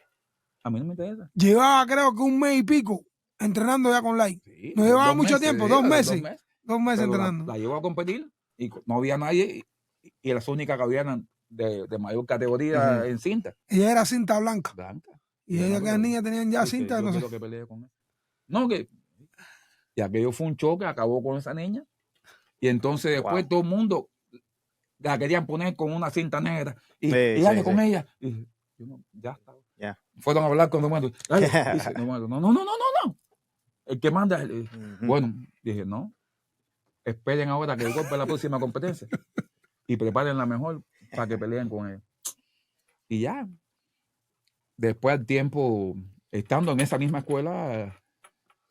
[SPEAKER 3] A mí no me interesa.
[SPEAKER 1] Llevaba creo que 1 mes y pico entrenando ya con Light.
[SPEAKER 3] Sí,
[SPEAKER 1] No llevaba
[SPEAKER 3] 2
[SPEAKER 1] mucho
[SPEAKER 3] meses,
[SPEAKER 1] tiempo,
[SPEAKER 3] sí,
[SPEAKER 1] 2 meses.
[SPEAKER 3] 2 meses.
[SPEAKER 1] 2 meses
[SPEAKER 3] Pero
[SPEAKER 1] entrenando.
[SPEAKER 3] la llevó a competir y no había nadie y las únicas que habían de mayor categoría en cinta.
[SPEAKER 1] Ella era cinta blanca.
[SPEAKER 3] Blanca.
[SPEAKER 1] Y ella, que las niñas tenían ya
[SPEAKER 3] Sí,
[SPEAKER 1] cinta,
[SPEAKER 3] yo
[SPEAKER 1] no sé.
[SPEAKER 3] quiero que pelee con él. No, que y aquello fue un choque, acabó con esa niña. Y entonces después todo el mundo la querían poner con una cinta negra. Y dale con ella. Y yo no, ya está.
[SPEAKER 2] Yeah.
[SPEAKER 3] Fueron a hablar con todo el mundo. Dice, no. El que manda. Bueno, dije, no. Esperen ahora que golpe la próxima competencia. Y preparen la mejor para que peleen con ella. Y ya. Después al tiempo, estando en esa misma escuela,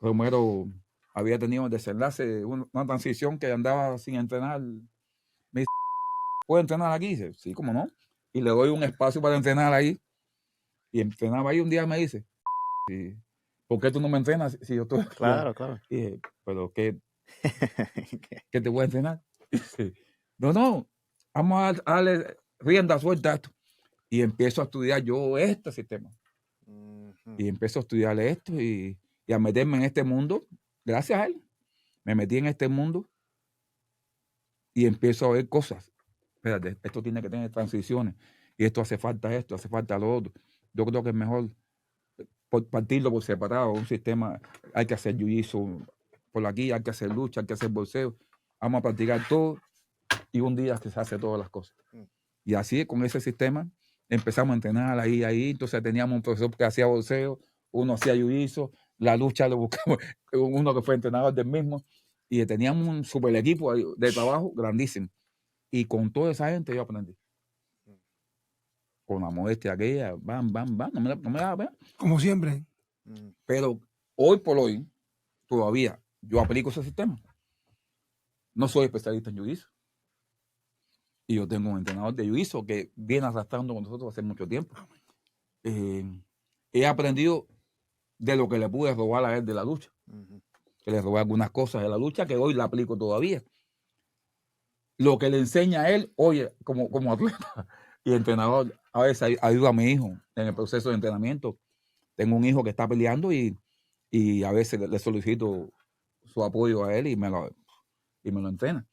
[SPEAKER 3] Romero había tenido el desenlace, una transición que andaba sin entrenar. Me dice, ¿puedo entrenar aquí? Dice, sí, ¿cómo no? Y le doy un espacio para entrenar ahí. Y entrenaba ahí. Un día me dice, ¿por qué tú no me entrenas si yo estoy?
[SPEAKER 2] Claro.
[SPEAKER 3] Y dije, ¿pero qué te voy a entrenar? Dice, no, vamos a darle rienda suelta a esto. Y empiezo a estudiar yo este sistema. Y empiezo a estudiar esto y a meterme en este mundo. Gracias a él, me metí en este mundo y empiezo a ver cosas. Espérate, esto tiene que tener transiciones. Y esto hace falta esto, hace falta lo otro. Yo creo que es mejor partirlo por separado. Un sistema, hay que hacer jiu-jitsu por aquí, hay que hacer lucha, hay que hacer boxeo. Vamos a practicar todo y un día que se hace todas las cosas. Y así, con ese sistema, empezamos a entrenar ahí. Entonces teníamos un profesor que hacía boxeo, uno hacía jiu-jitsu, la lucha lo buscamos, uno que fue entrenador del mismo, y teníamos un super equipo de trabajo grandísimo. Y con toda esa gente yo aprendí. Con la modestia aquella, bam, no me daba pena.
[SPEAKER 1] Como siempre.
[SPEAKER 3] Pero hoy por hoy, todavía yo aplico ese sistema. No soy especialista en jiu-jitsu. Y yo tengo un entrenador de jiu-jitsu que viene arrastrando con nosotros hace mucho tiempo. He aprendido de lo que le pude robar a él de la lucha. Que le robé algunas cosas de la lucha que hoy la aplico todavía. Lo que le enseña a él, hoy como atleta y entrenador, a veces ayuda a mi hijo en el proceso de entrenamiento. Tengo un hijo que está peleando y a veces le solicito su apoyo a él y me lo entrena.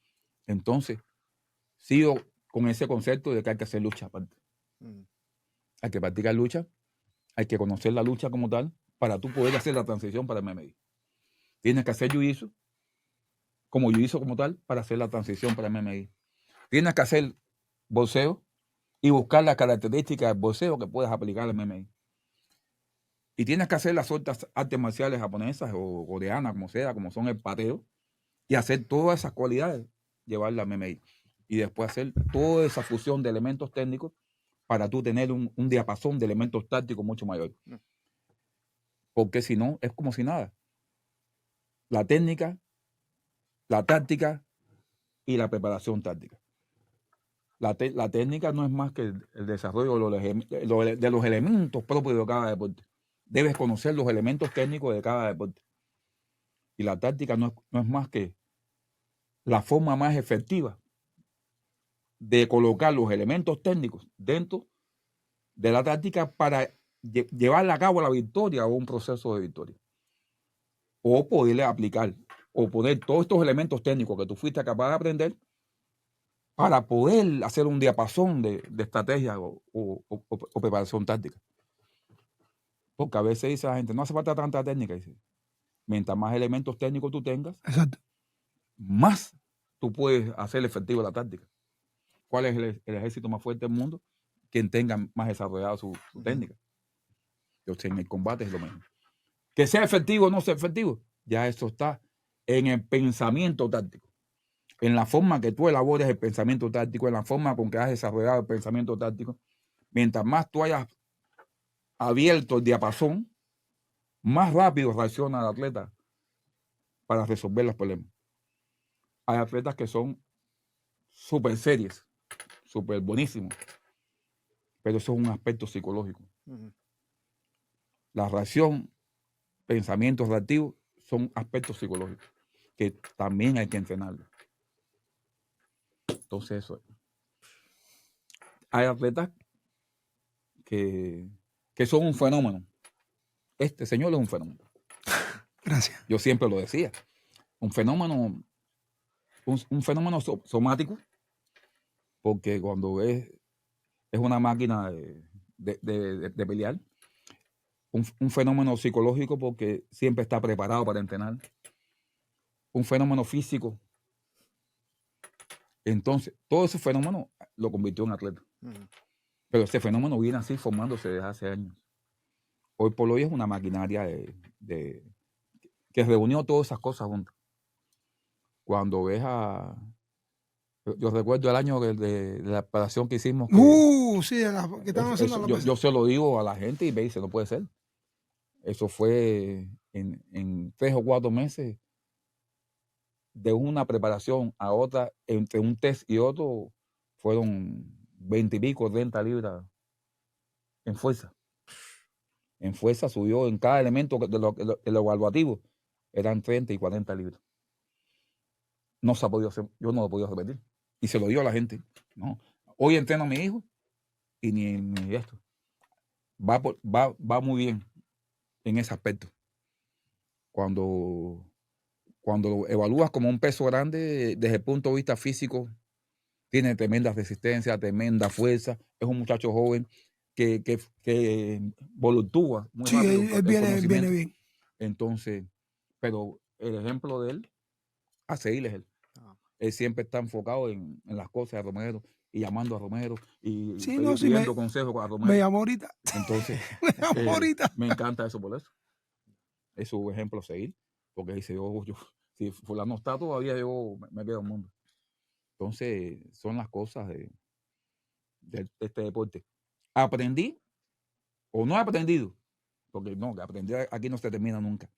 [SPEAKER 3] Entonces, sigo con ese concepto de que hay que hacer lucha aparte. Hay que practicar lucha, hay que conocer la lucha como tal para tú poder hacer la transición para el MMA. Tienes que hacer jiu-jitsu como tal para hacer la transición para el MMA. Tienes que hacer boxeo y buscar las características del boxeo que puedas aplicar al MMA. Y tienes que hacer las otras artes marciales japonesas o coreanas, como sea, como son el pateo, y hacer todas esas cualidades, llevarlas al MMA. Y después hacer toda esa fusión de elementos técnicos para tú tener un diapasón de elementos tácticos mucho mayor. Porque si no, es como si nada. La técnica, la táctica y la preparación táctica. La técnica no es más que el desarrollo de los elementos propios de cada deporte. Debes conocer los elementos técnicos de cada deporte. Y la táctica no es más que la forma más efectiva de colocar los elementos técnicos dentro de la táctica para llevarla a cabo a la victoria o un proceso de victoria. O poderle aplicar o poner todos estos elementos técnicos que tú fuiste capaz de aprender para poder hacer un diapasón de estrategia o preparación táctica. Porque a veces dice la gente, no hace falta tanta técnica. Dice, mientras más elementos técnicos tú tengas,
[SPEAKER 1] exacto,
[SPEAKER 3] más tú puedes hacer efectiva la táctica. ¿Cuál es el ejército más fuerte del mundo? Quien tenga más desarrollado su técnica. Yo sé, en el combate es lo mismo. Que sea efectivo o no sea efectivo, ya eso está en el pensamiento táctico. En la forma que tú elabores el pensamiento táctico, en la forma con que has desarrollado el pensamiento táctico. Mientras más tú hayas abierto el diapasón, más rápido reacciona el atleta para resolver los problemas. Hay atletas que son súper serios, súper buenísimos, pero eso es un aspecto psicológico. La reacción, pensamientos reactivos, son aspectos psicológicos que también hay que entrenarlos. Entonces, eso es. Hay atletas que son un fenómeno. Este señor es un fenómeno.
[SPEAKER 1] Gracias.
[SPEAKER 3] Yo siempre lo decía. Un fenómeno somático, porque cuando es una máquina de pelear. Un fenómeno psicológico, porque siempre está preparado para entrenar. Un fenómeno físico. Entonces, todo ese fenómeno lo convirtió en atleta. Pero ese fenómeno viene así formándose desde hace años. Hoy por hoy es una maquinaria que reunió todas esas cosas juntas. Cuando ves yo recuerdo el año de la preparación que hicimos.
[SPEAKER 1] Sí, que estaban haciendo
[SPEAKER 3] yo se lo digo a la gente y me dice, no puede ser. Eso fue en 3 o 4 meses. De una preparación a otra, entre un test y otro, fueron 20 y pico, 30 libras en fuerza. En fuerza subió en cada elemento de lo evaluativo, eran 30 y 40 libras. No se ha podido hacer, yo no lo he podido repetir. Y se lo digo a la gente. ¿No? Hoy entreno a mi hijo y ni esto. Va muy bien en ese aspecto. Cuando lo evalúas como un peso grande, desde el punto de vista físico, tiene tremenda resistencia, tremenda fuerza. Es un muchacho joven que volutúa muy rápido.
[SPEAKER 1] Sí, él viene bien.
[SPEAKER 3] Entonces, pero el ejemplo de él, a seguir es él. Él siempre está enfocado en las cosas de Romero y llamando a Romero y pidiendo consejos a Romero.
[SPEAKER 1] Me llamó ahorita.
[SPEAKER 3] Entonces, me encanta eso por eso. Es su ejemplo a seguir, porque dice, yo si fulano está todavía, yo me quedo en el mundo. Entonces, son las cosas de este deporte. ¿Aprendí o no he aprendido? Porque no, aprender aquí no se termina nunca.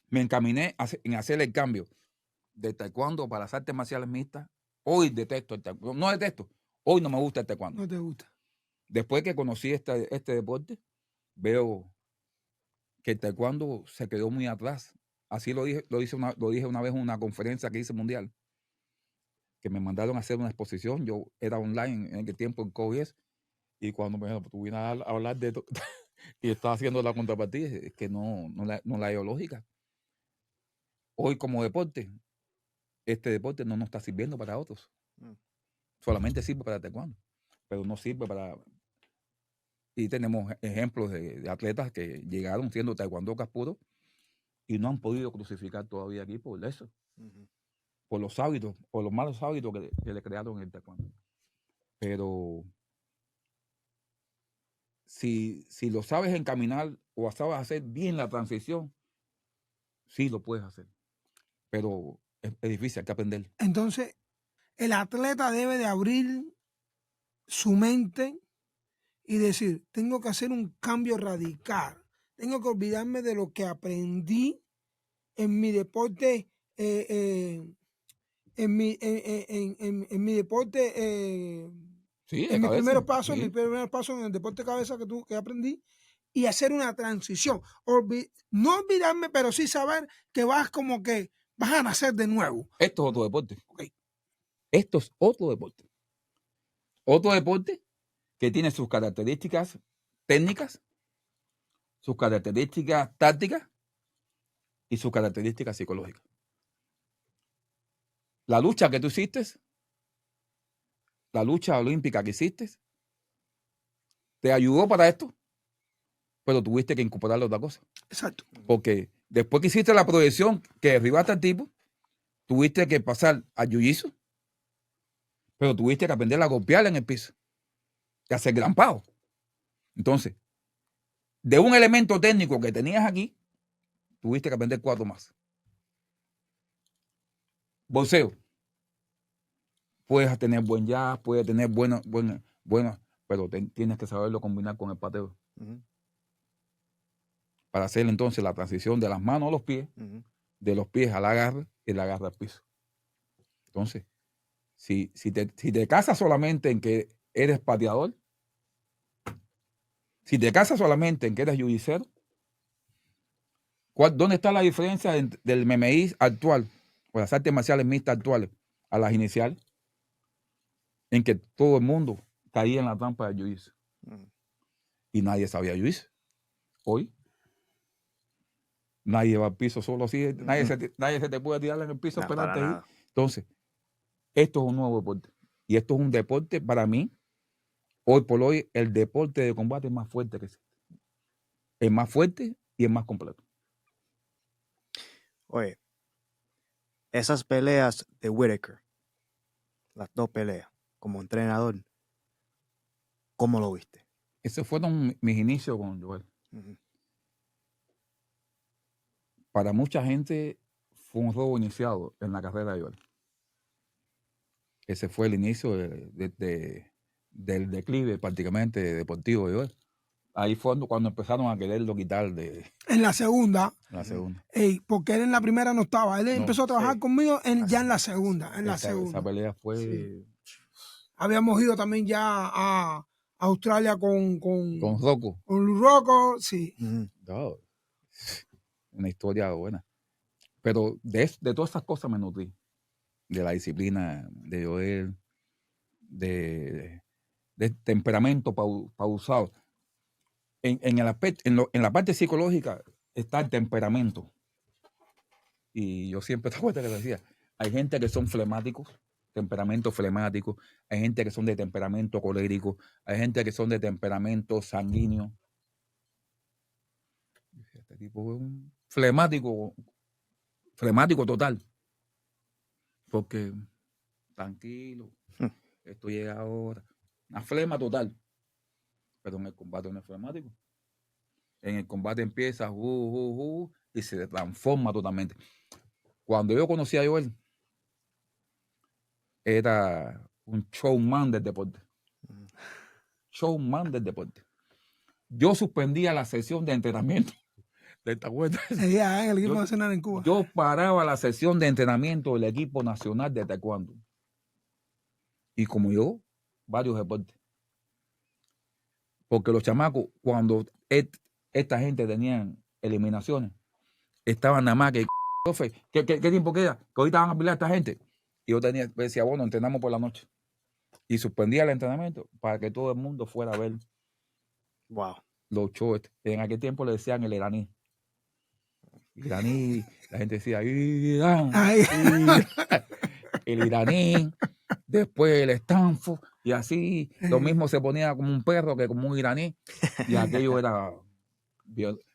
[SPEAKER 3] Me encaminé en hacer el cambio de taekwondo para las artes marciales mixtas. Hoy detesto el taekwondo. No detesto. Hoy no me gusta el taekwondo.
[SPEAKER 1] No te gusta.
[SPEAKER 3] Después que conocí este deporte, veo que el taekwondo se quedó muy atrás. Así lo dije una vez en una conferencia que hice mundial, que me mandaron a hacer una exposición. Yo era online en aquel tiempo en COIES, y cuando me dijeron, tú vienes a hablar de esto y estaba haciendo la contrapartida, es que no la ideológica. Hoy como deporte, este deporte no nos está sirviendo para otros. Solamente sirve para taekwondo, pero no sirve para... Y tenemos ejemplos de atletas que llegaron siendo taekwondocas puros y no han podido crucificar todavía aquí por eso. Por los hábitos, por los malos hábitos que le crearon en el taekwondo. Pero si lo sabes encaminar o sabes hacer bien la transición, sí lo puedes hacer. Pero es difícil, hay que aprender.
[SPEAKER 1] Entonces, el atleta debe de abrir su mente y decir, tengo que hacer un cambio radical. Tengo que olvidarme de lo que aprendí en mi deporte, en mi deporte,
[SPEAKER 3] sí,
[SPEAKER 1] en mis primeros pasos,
[SPEAKER 3] sí.
[SPEAKER 1] en el deporte de cabeza que aprendí, y hacer una transición. No olvidarme, pero sí saber que vas a nacer de nuevo.
[SPEAKER 3] Esto es otro deporte. Okay. Esto es otro deporte. Otro deporte que tiene sus características técnicas, sus características tácticas y sus características psicológicas. La lucha que tú hiciste, la lucha olímpica que hiciste, te ayudó para esto, pero tuviste que incorporarle otra cosa.
[SPEAKER 1] Exacto.
[SPEAKER 3] Porque después que hiciste la proyección que derribaste al tipo, tuviste que pasar a jiu-jitsu, pero tuviste que aprender a golpearle en el piso y hacer grampado. Entonces, de un elemento técnico que tenías aquí, tuviste que aprender 4 más. Boxeo. Puedes tener buen jazz, puedes tener buena pero tienes que saberlo combinar con el pateo.
[SPEAKER 2] Ujú,
[SPEAKER 3] Para hacer entonces la transición de las manos a los pies,
[SPEAKER 2] ujú.
[SPEAKER 3] de los pies al agarre y el agarre al piso. Entonces, si te casas solamente en que eres pateador, si te casas solamente en que eres jiu-jitsu, ¿dónde está la diferencia del MMI actual, o las artes marciales mixtas actuales, a las iniciales? En que todo el mundo caía en la trampa de jiu-jitsu
[SPEAKER 2] Ujú.
[SPEAKER 3] y nadie sabía jiu-jitsu. Hoy, nadie va al piso solo así, nadie se te puede tirar en el piso
[SPEAKER 2] No, para
[SPEAKER 3] esperarte ahí.
[SPEAKER 2] nada.
[SPEAKER 3] Entonces, esto es un nuevo deporte. Y esto es un deporte, para mí, hoy por hoy, el deporte de combate más fuerte que existe. Es más fuerte y es más completo.
[SPEAKER 2] Oye, esas peleas de Whittaker, las 2 peleas, como entrenador, ¿cómo lo viste?
[SPEAKER 3] Esos fueron mis inicios con Joel.
[SPEAKER 2] Ujú.
[SPEAKER 3] Para mucha gente fue un robo iniciado en la carrera de Joel. Ese fue el inicio del declive prácticamente deportivo de Joel. Ahí fue cuando empezaron a quererlo quitar de
[SPEAKER 1] En la segunda,
[SPEAKER 3] la segunda.
[SPEAKER 1] porque él en la primera no estaba. Él
[SPEAKER 3] No,
[SPEAKER 1] empezó a trabajar
[SPEAKER 2] sí.
[SPEAKER 1] conmigo ya en la
[SPEAKER 2] Así.
[SPEAKER 1] segunda. En la
[SPEAKER 3] Esa
[SPEAKER 1] segunda.
[SPEAKER 3] pelea fue...
[SPEAKER 1] Sí. Habíamos ido también ya a Australia con
[SPEAKER 3] Rocco.
[SPEAKER 1] Luis Rocco, sí.
[SPEAKER 2] Ujú.
[SPEAKER 3] No, una historia buena. Pero de todas esas cosas me nutrí. De la disciplina de Joel, de temperamento pausado. En el aspecto, en la parte psicológica está el temperamento. Y yo siempre te acuerdas que te decía, hay gente que son flemáticos, temperamento flemático, hay gente que son de temperamento colérico, hay gente que son de temperamento sanguíneo. Este tipo es un flemático total. Porque tranquilo, esto llega ahora. Una flema total. Pero en el combate no es flemático. En el combate empieza y se transforma totalmente. Cuando yo conocí a Joel, era un showman del deporte. Showman del deporte. Yo suspendía la sesión de entrenamiento. ¿Te acuerdas?
[SPEAKER 1] En el equipo nacional en Cuba.
[SPEAKER 3] Yo paraba la sesión de entrenamiento del equipo nacional de taekwondo. Y como yo, varios deportes. Porque los chamacos, cuando esta gente tenían eliminaciones, estaban nada más que, profe, ¿qué tiempo queda? Que ahorita van a pelear esta gente. Y yo decía, bueno, entrenamos por la noche. Y suspendía el entrenamiento para que todo el mundo fuera a ver los shows. En aquel tiempo le decían el iraní. Iraní, la gente decía, Irán, el iraní, después el Stanford, y así, lo mismo se ponía como un perro que como un iraní. Y aquello era...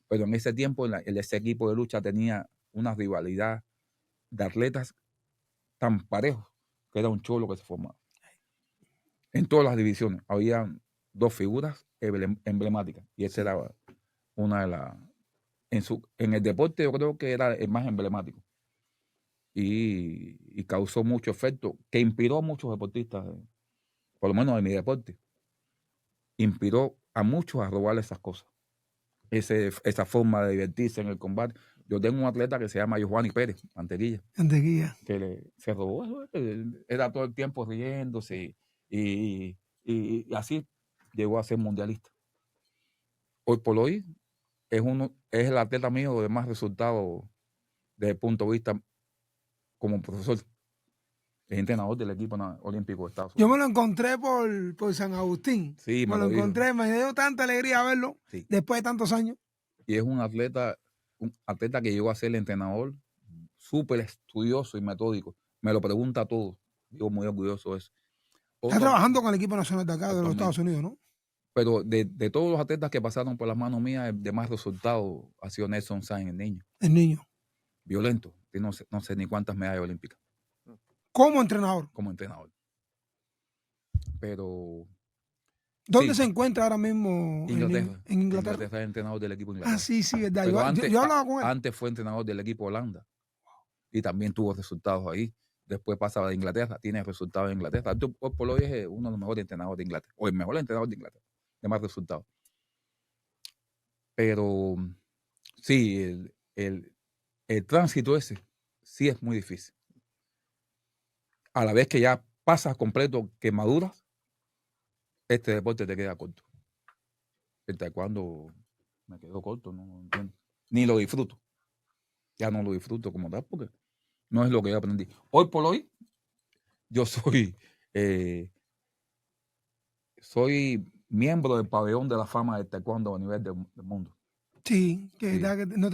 [SPEAKER 3] Pero en ese tiempo ese equipo de lucha tenía una rivalidad de atletas tan parejos que era un cholo que se formaba. En todas las divisiones había 2 figuras emblemáticas y esa era una de las... En el deporte yo creo que era el más emblemático y causó mucho efecto que inspiró a muchos deportistas, por lo menos en mi deporte. Inspiró a muchos a robar esas cosas. Esa forma de divertirse en el combate. Yo tengo un atleta que se llama Giovanni Pérez, Mantequilla. Que se robó eso. Era todo el tiempo riéndose y así llegó a ser mundialista. Hoy por hoy es el atleta mío de más resultados desde el punto de vista como profesor. Es entrenador del equipo olímpico de Estados Unidos.
[SPEAKER 1] Yo me lo encontré por San Agustín.
[SPEAKER 3] Sí,
[SPEAKER 1] me lo encontré, me dio tanta alegría verlo después de tantos años.
[SPEAKER 3] Y es un atleta que llegó a ser el entrenador súper estudioso y metódico. Me lo pregunta todo. Yo muy orgulloso de eso.
[SPEAKER 1] Está trabajando con el equipo nacional de acá, de los Estados Unidos, ¿no?
[SPEAKER 3] Pero de todos los atletas que pasaron por las manos mías, el de más resultados ha sido Nelson Sainz, el niño.
[SPEAKER 1] El niño.
[SPEAKER 3] Violento. No sé ni cuántas medallas olímpicas.
[SPEAKER 1] Como entrenador.
[SPEAKER 3] Como entrenador. Pero...
[SPEAKER 1] ¿Dónde se encuentra ahora mismo?
[SPEAKER 3] Inglaterra.
[SPEAKER 1] En Inglaterra.
[SPEAKER 3] Inglaterra es entrenador del equipo Inglaterra.
[SPEAKER 1] Ah, sí, verdad.
[SPEAKER 3] Pero
[SPEAKER 1] yo hablaba con él.
[SPEAKER 3] Antes fue entrenador del equipo Holanda. Y también tuvo resultados ahí. después pasa a Inglaterra, tiene resultados en Inglaterra. Hoy por hoy es uno de los mejores entrenadores de Inglaterra, o el mejor entrenador de Inglaterra, de más resultados. Pero sí, el tránsito ese sí es muy difícil. A la vez que ya pasas completo, que maduras, este deporte te queda corto. El taekwondo me quedó corto, no entiendo. Ni lo disfruto. Ya no lo disfruto como tal porque no es lo que yo aprendí. Hoy por hoy, yo soy miembro del pabellón de la fama del taekwondo a nivel del mundo.
[SPEAKER 1] Sí, que,
[SPEAKER 3] Sí.
[SPEAKER 1] que no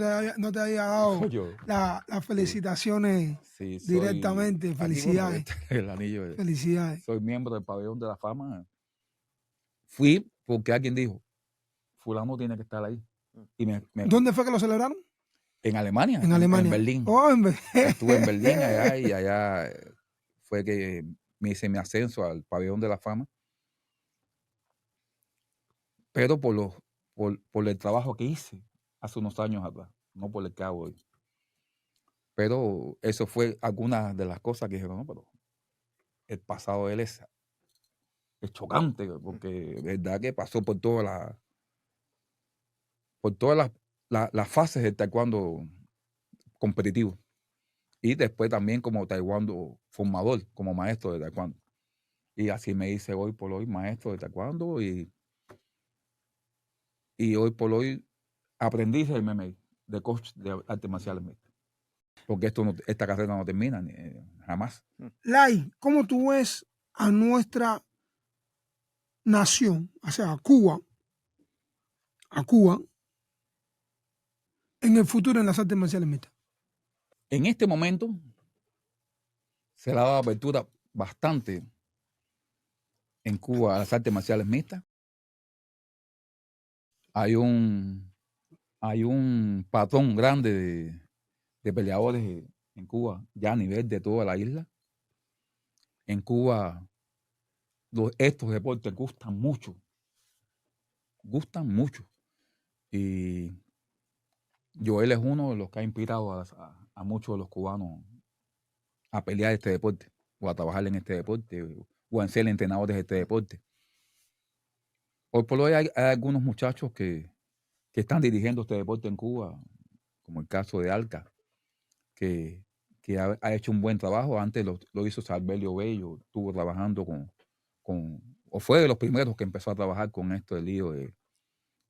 [SPEAKER 1] te había dado las felicitaciones
[SPEAKER 3] sí,
[SPEAKER 1] directamente. Felicidades.
[SPEAKER 3] El anillo.
[SPEAKER 1] Felicidades.
[SPEAKER 3] Soy miembro del pabellón de la fama. Fui porque alguien dijo, fulano tiene que estar ahí. Y
[SPEAKER 1] ¿Dónde fue que lo celebraron?
[SPEAKER 3] En Alemania.
[SPEAKER 1] En Alemania.
[SPEAKER 3] En Berlín.
[SPEAKER 1] Oh,
[SPEAKER 3] Estuve en Berlín allá y allá fue que me hice mi ascenso al pabellón de la fama. Pero por el trabajo que hice hace unos años atrás, no por el que hago hoy. Pero eso fue algunas de las cosas que dijeron, no, pero el pasado de él es chocante, porque verdad que pasó por todas las fases del taekwondo competitivo. Y después también como taekwondo formador, como maestro de taekwondo. Y así me hice hoy por hoy maestro de taekwondo y hoy por hoy aprendiz del MMA, de coach de artes marciales mixtas. Porque esta carrera no termina jamás.
[SPEAKER 1] Lai, ¿cómo tú ves a nuestra nación, o sea, a Cuba, en el futuro en las artes marciales mixtas?
[SPEAKER 3] En este momento se le ha dado apertura bastante en Cuba a las artes marciales mixtas. Hay un patrón grande de peleadores en Cuba, ya a nivel de toda la isla. En Cuba estos deportes gustan mucho. Y Joel es uno de los que ha inspirado a muchos de los cubanos a pelear este deporte, o a trabajar en este deporte, o a ser entrenadores de este deporte. Hoy por hoy hay algunos muchachos que están dirigiendo este deporte en Cuba, como el caso de Alca, que ha hecho un buen trabajo. Antes lo hizo Salvelio Bello, estuvo trabajando o fue de los primeros que empezó a trabajar con esto del lío de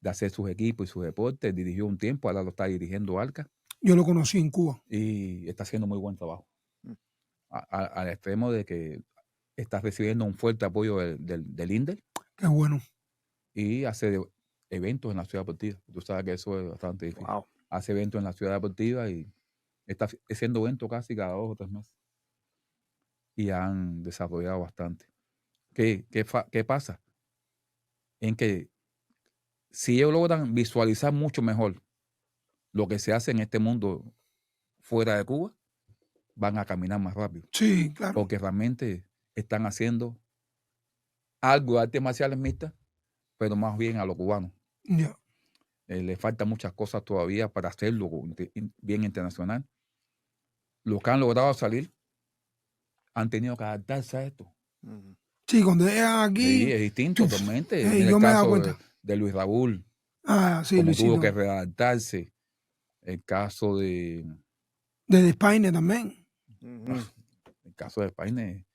[SPEAKER 3] hacer sus equipos y sus deportes. Dirigió un tiempo, ahora lo está dirigiendo Alca.
[SPEAKER 1] Yo lo conocí en Cuba.
[SPEAKER 3] Y está haciendo muy buen trabajo. Al extremo de que está recibiendo un fuerte apoyo del INDEL.
[SPEAKER 1] Qué bueno.
[SPEAKER 3] Y hace eventos en la ciudad deportiva. Tú sabes que eso es bastante difícil.
[SPEAKER 2] Wow.
[SPEAKER 3] Hace eventos en la ciudad deportiva y está haciendo eventos casi cada 2 o 3 meses. Y han desarrollado bastante. ¿Qué pasa? En que si ellos logran visualizar mucho mejor lo que se hace en este mundo fuera de Cuba, van a caminar más rápido.
[SPEAKER 1] Sí, claro.
[SPEAKER 3] Porque realmente están haciendo algo de artes marciales mixtas, pero más bien a los cubanos.
[SPEAKER 1] Yeah.
[SPEAKER 3] Le faltan muchas cosas todavía para hacerlo bien internacional. Los que han logrado salir han tenido que adaptarse a esto.
[SPEAKER 1] Sí, cuando llegan aquí.
[SPEAKER 3] Sí, es distinto totalmente. En
[SPEAKER 1] yo
[SPEAKER 3] el
[SPEAKER 1] me he dado
[SPEAKER 3] caso
[SPEAKER 1] cuenta.
[SPEAKER 3] de Luis Raúl,
[SPEAKER 1] Sí,
[SPEAKER 3] como
[SPEAKER 1] Luisito.
[SPEAKER 3] tuvo que readaptarse. El caso de
[SPEAKER 1] Spaine también.
[SPEAKER 3] El caso de Spaine,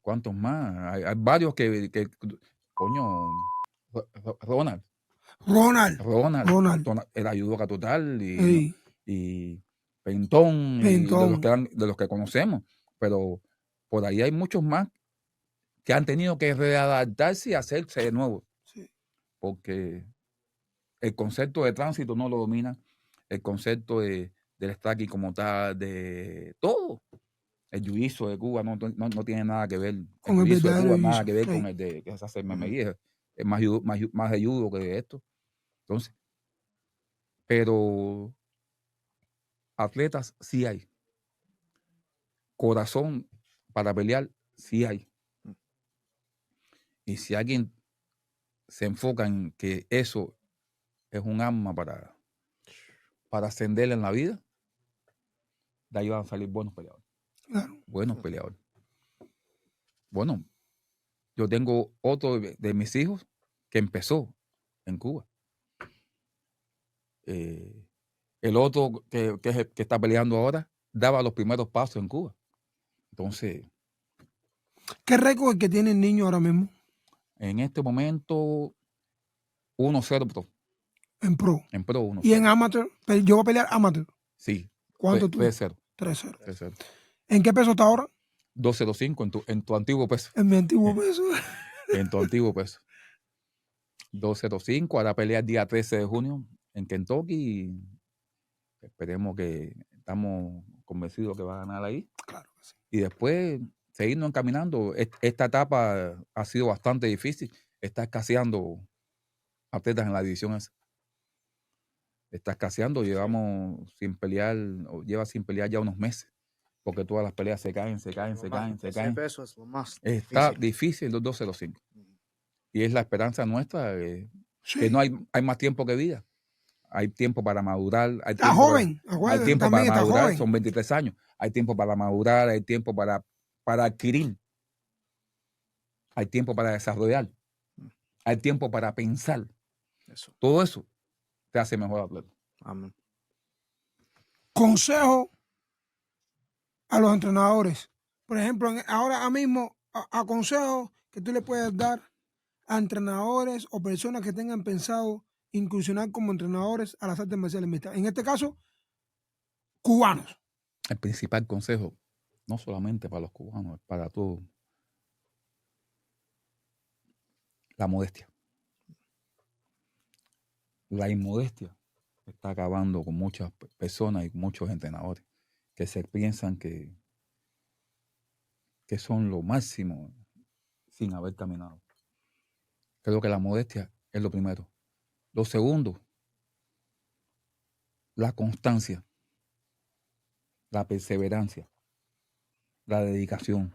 [SPEAKER 3] ¿cuántos más? Hay varios que coño, Ronald, el ayudoca total y Pentón, y de los que conocemos, pero por ahí hay muchos más que han tenido que readaptarse y hacerse de nuevo.
[SPEAKER 1] Sí.
[SPEAKER 3] Porque el concepto de tránsito no lo domina, el concepto del striking como tal, de todo. El jiu-jitsu de Cuba no tiene nada que ver.
[SPEAKER 1] Con el
[SPEAKER 3] jiu-jitsu de Cuba
[SPEAKER 1] verdadero
[SPEAKER 3] nada que ver
[SPEAKER 1] jiu-jitsu,
[SPEAKER 3] con el de que se hace MMA. Es más de judo que de esto. Entonces, pero atletas sí hay. Corazón para pelear sí hay. Y si alguien se enfoca en que eso es un arma para ascender en la vida, de ahí van a salir buenos peleadores.
[SPEAKER 1] Claro.
[SPEAKER 3] buenos peleadores. Bueno, yo tengo otro de mis hijos que empezó en Cuba. El otro que está peleando ahora daba los primeros pasos en Cuba. Entonces,
[SPEAKER 1] ¿Qué récord que tiene el niño ahora mismo
[SPEAKER 3] en este momento, 1-0 pro.
[SPEAKER 1] en pro?
[SPEAKER 3] En pro 1-0.
[SPEAKER 1] Y en amateur, yo voy a pelear amateur.
[SPEAKER 3] Sí.
[SPEAKER 1] ¿Cuánto tú?
[SPEAKER 3] 3-0.
[SPEAKER 1] 3-0.
[SPEAKER 3] 3-0.
[SPEAKER 1] ¿En qué peso está ahora?
[SPEAKER 3] 205 en tu antiguo peso.
[SPEAKER 1] En mi antiguo peso.
[SPEAKER 3] En tu antiguo peso. 205. Ahora pelea el día 13 de junio en Kentucky. Y esperemos que estamos convencidos que va a ganar ahí.
[SPEAKER 1] Claro que sí.
[SPEAKER 3] Y después seguirnos encaminando. Esta etapa ha sido bastante difícil. Está escaseando atletas en la división esa. Está escaseando. Lleva sin pelear ya unos meses. Porque todas las peleas se caen.
[SPEAKER 2] Ese peso es lo más
[SPEAKER 3] Está
[SPEAKER 2] difícil.
[SPEAKER 3] difícil los 205. Y es la esperanza nuestra
[SPEAKER 1] Sí.
[SPEAKER 3] que no hay más tiempo que vida. Hay tiempo para madurar.
[SPEAKER 1] Está joven.
[SPEAKER 3] Hay tiempo para
[SPEAKER 1] está
[SPEAKER 3] madurar.
[SPEAKER 1] joven.
[SPEAKER 3] Son 23 años. Hay tiempo para madurar. Hay tiempo para adquirir. Hay tiempo para desarrollar. Hay tiempo para pensar.
[SPEAKER 2] Eso.
[SPEAKER 3] Todo eso te hace mejor atleta.
[SPEAKER 2] Amén.
[SPEAKER 1] Consejo a los entrenadores. Por ejemplo, ahora mismo, aconsejo que tú le puedes dar a entrenadores o personas que tengan pensado incursionar como entrenadores a las artes marciales mixtas. En este caso, cubanos.
[SPEAKER 3] El principal consejo, no solamente para los cubanos, es para todos. La modestia. La inmodestia está acabando con muchas personas y muchos entrenadores que se piensan que son lo máximo sin haber caminado. Creo que la modestia es lo primero. Lo segundo, la constancia, la perseverancia, la dedicación,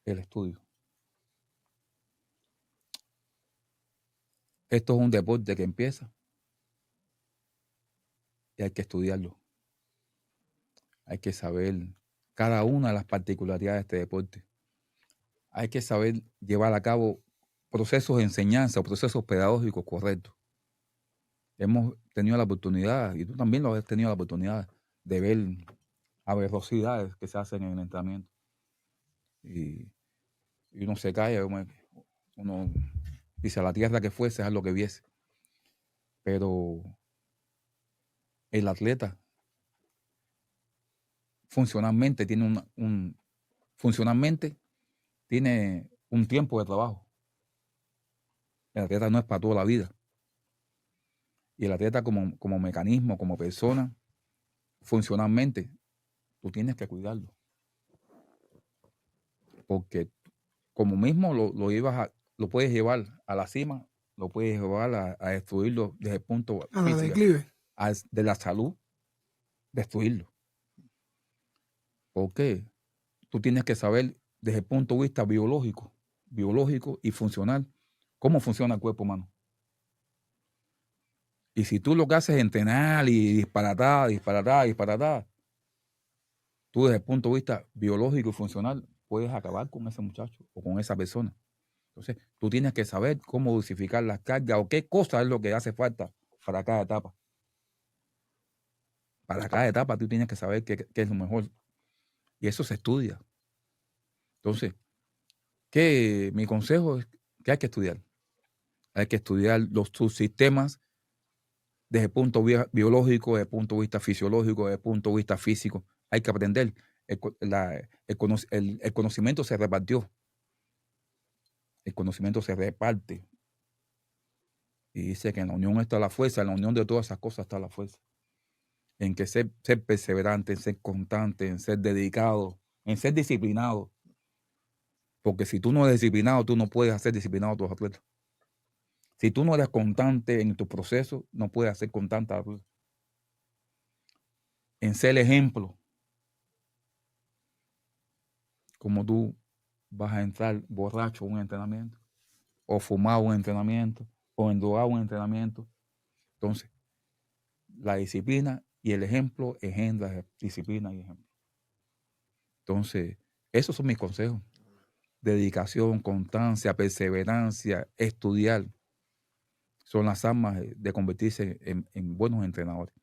[SPEAKER 3] el estudio. Esto es un deporte que empieza y hay que estudiarlo. Hay que saber cada una de las particularidades de este deporte. Hay que saber llevar a cabo procesos de enseñanza, procesos pedagógicos correctos. Hemos tenido la oportunidad, y tú también lo has tenido la oportunidad, de ver aberrosidades que se hacen en el entrenamiento. Y uno se cae, uno dice, a la tierra que fuese, es lo que viese. Pero el atleta funcionalmente tiene tiene un tiempo de trabajo. El atleta no es para toda la vida. Y el atleta como mecanismo, como persona, funcionalmente, tú tienes que cuidarlo. Porque como mismo lo puedes llevar a la cima, lo puedes llevar a destruirlo desde el punto
[SPEAKER 1] físico, declive.
[SPEAKER 3] De la salud, destruirlo. ¿Por qué? Tú tienes que saber desde el punto de vista biológico y funcional, cómo funciona el cuerpo humano. Y si tú lo que haces es entrenar y disparatar, tú desde el punto de vista biológico y funcional puedes acabar con ese muchacho o con esa persona. Entonces, tú tienes que saber cómo dosificar las cargas o qué cosa es lo que hace falta para cada etapa. Para cada etapa tú tienes que saber qué es lo mejor. Y eso se estudia. Entonces, mi consejo es que hay que estudiar. Hay que estudiar los subsistemas desde el punto biológico, desde el punto de vista fisiológico, desde el punto de vista físico. Hay que aprender. El conocimiento se repartió. El conocimiento se reparte. Y dice que en la unión está la fuerza, en la unión de todas esas cosas está la fuerza. En que ser perseverante, en ser constante, en ser dedicado, en ser disciplinado. Porque si tú no eres disciplinado, tú no puedes hacer disciplinado a tus atletas. Si tú no eres constante en tu proceso, no puedes hacer constante a los atletas. En ser ejemplo. Como tú vas a entrar borracho a un entrenamiento, o fumar un entrenamiento, o endrogar un entrenamiento. Entonces, la disciplina y el ejemplo engendra disciplina y ejemplo. Entonces, esos son mis consejos. Dedicación, constancia, perseverancia, estudiar. Son las armas de convertirse en buenos entrenadores.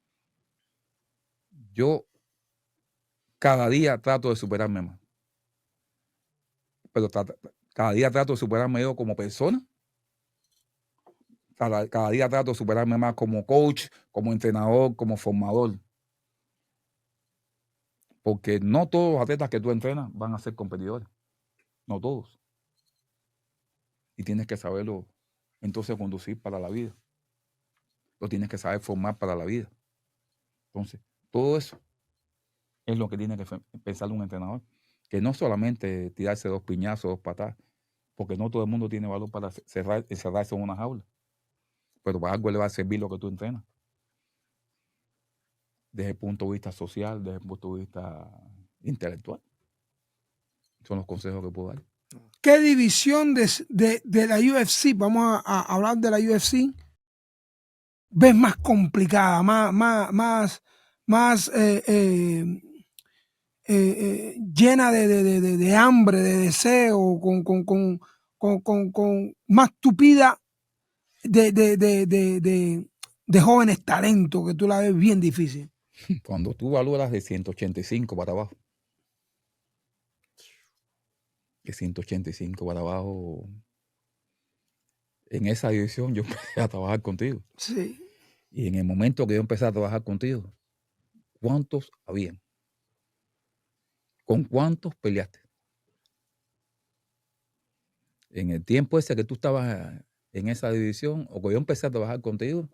[SPEAKER 3] Yo cada día trato de superarme más. Pero cada día trato de superarme yo como persona. Cada día trato de superarme más como coach, como entrenador, como formador. Porque no todos los atletas que tú entrenas van a ser competidores. No todos. Y tienes que saberlo entonces conducir para la vida. Lo tienes que saber formar para la vida. Entonces, todo eso es lo que tiene que pensar un entrenador. Que no solamente tirarse 2 piñazos, 2 patadas, porque no todo el mundo tiene valor para encerrarse en una jaula. Pero para algo le va a servir lo que tú entrenas. Desde el punto de vista social, desde el punto de vista intelectual. Son los consejos que puedo dar.
[SPEAKER 1] ¿Qué división de la UFC, vamos a hablar de la UFC, ves más complicada, más llena de hambre, de deseo, con más tupida de jóvenes talentos, que tú la ves bien difícil?
[SPEAKER 3] Cuando tú valoras de 185 para abajo, de 185 para abajo, en esa división yo empecé a trabajar contigo.
[SPEAKER 1] Sí.
[SPEAKER 3] Y en el momento que yo empecé a trabajar contigo, ¿cuántos habían? ¿Con cuántos peleaste? En el tiempo ese que tú estabas en esa división, o que yo empecé a trabajar contigo,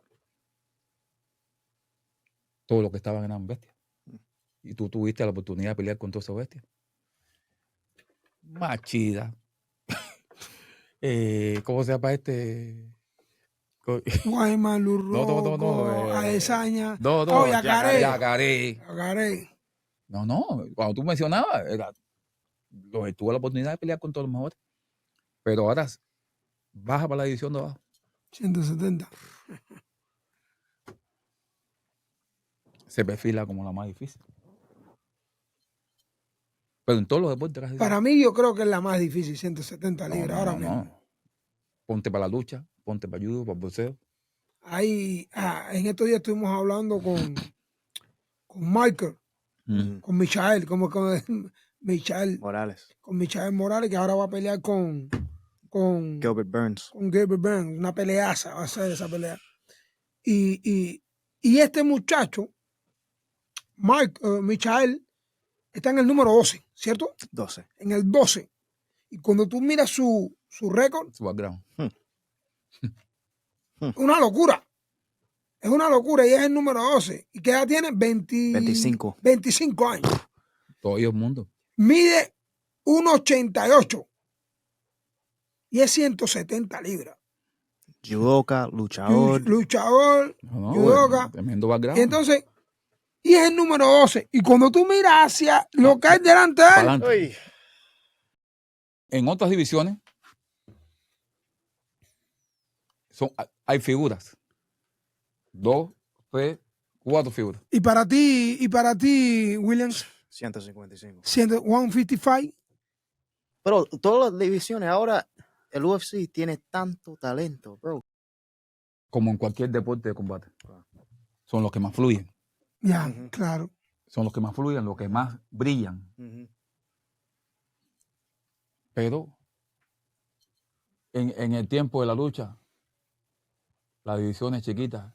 [SPEAKER 3] todos los que estaban eran bestias. Y tú tuviste la oportunidad de pelear con todas esas bestias. Machida. ¿Cómo se llama este?
[SPEAKER 1] Guayman, Lurroco,
[SPEAKER 3] No.
[SPEAKER 1] Adesaña.
[SPEAKER 3] No,
[SPEAKER 1] Yacaré.
[SPEAKER 3] Yacaré. No. Cuando tú mencionabas, tuve la oportunidad de pelear con todos los mejores. Pero ahora baja para la división de abajo.
[SPEAKER 1] 170.
[SPEAKER 3] Se perfila como la más difícil. Pero en todos los deportes casi.
[SPEAKER 1] Para mí yo creo que es la más difícil, 170 libras ahora mismo.
[SPEAKER 3] No. Ponte para la lucha, ponte para judo, para el boxeo.
[SPEAKER 1] Ahí, en estos días estuvimos hablando con Michael, con Michael, Michael
[SPEAKER 2] Morales.
[SPEAKER 1] Con Michael Morales, que ahora va a pelear con
[SPEAKER 2] Gilbert Burns.
[SPEAKER 1] Con Gilbert Burns. Una peleaza va a ser esa pelea. Y este muchacho, Michael, está en el número 12, ¿cierto?
[SPEAKER 2] 12.
[SPEAKER 1] En el 12. Y cuando tú miras su récord,
[SPEAKER 3] Su background.
[SPEAKER 1] una locura. Es una locura y es el número 12. ¿Y qué edad tiene?
[SPEAKER 2] 25.
[SPEAKER 1] 25 años.
[SPEAKER 3] Todo el mundo.
[SPEAKER 1] Mide 1,88 y es 170 libras.
[SPEAKER 2] Judoka, luchador.
[SPEAKER 1] Judoka.
[SPEAKER 3] Tremendo background.
[SPEAKER 1] Y entonces, y es el número 12. Y cuando tú miras hacia lo que hay delante de él.
[SPEAKER 3] En otras divisiones hay figuras. 2, 3, 4 figuras.
[SPEAKER 1] Y para ti, Williams,
[SPEAKER 2] 155.
[SPEAKER 1] 155.
[SPEAKER 2] Pero todas las divisiones, ahora el UFC tiene tanto talento, bro.
[SPEAKER 3] Como en cualquier deporte de combate. Son los que más fluyen.
[SPEAKER 1] Ya, claro.
[SPEAKER 3] Son los que más fluyen, los que más brillan. Pero en el tiempo de la lucha, las divisiones chiquitas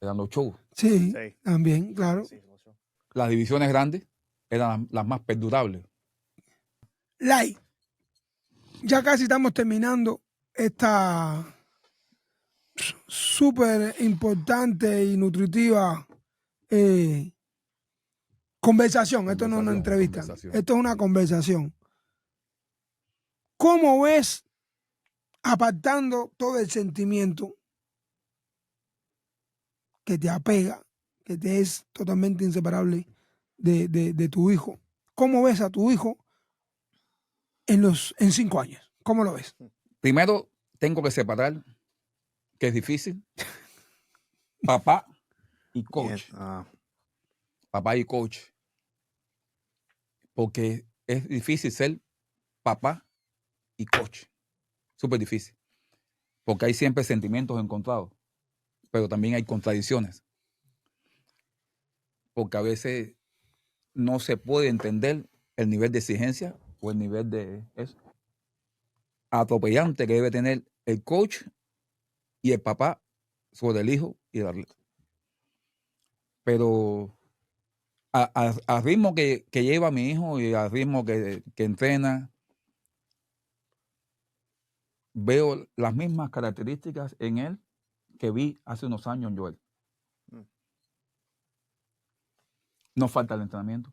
[SPEAKER 3] eran los shows.
[SPEAKER 1] Sí, también, claro.
[SPEAKER 2] Sí,
[SPEAKER 3] Las divisiones grandes eran las más perdurables.
[SPEAKER 1] Lai, ya casi estamos terminando esta súper importante y nutritiva conversación. Esto no es una entrevista. Esto es una conversación. ¿Cómo ves, apartando todo el sentimiento que te apega, que te es totalmente inseparable de tu hijo? ¿Cómo ves a tu hijo en 5 años? ¿Cómo lo ves?
[SPEAKER 3] Primero, tengo que separar, que es difícil, papá y coach. Papá y coach. Porque es difícil ser papá y coach. Súper difícil. Porque hay siempre sentimientos encontrados, pero también hay contradicciones. Porque a veces no se puede entender el nivel de exigencia o el nivel de eso atropellante que debe tener el coach y el papá sobre el hijo y el atleta. Pero al ritmo que lleva mi hijo y al ritmo que entrena, veo las mismas características en él que vi hace unos años en Joel. No falta el entrenamiento.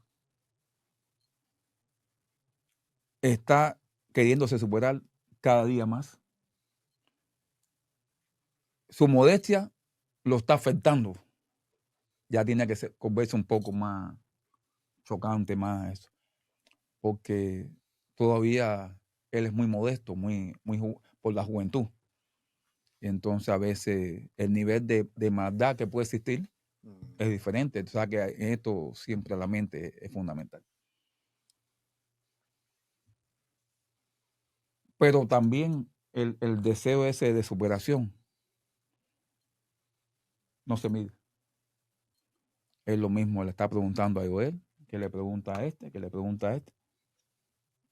[SPEAKER 3] Está queriéndose superar cada día más. Su modestia lo está afectando. Ya tiene que volverse un poco más chocante, más eso. Porque todavía él es muy modesto, por la juventud. Y entonces a veces el nivel de maldad que puede existir es diferente. O sea que en esto siempre la mente es fundamental. Pero también el deseo ese de superación no se mide. Es lo mismo, le está preguntando a Joel, que le pregunta a este, que le pregunta a este.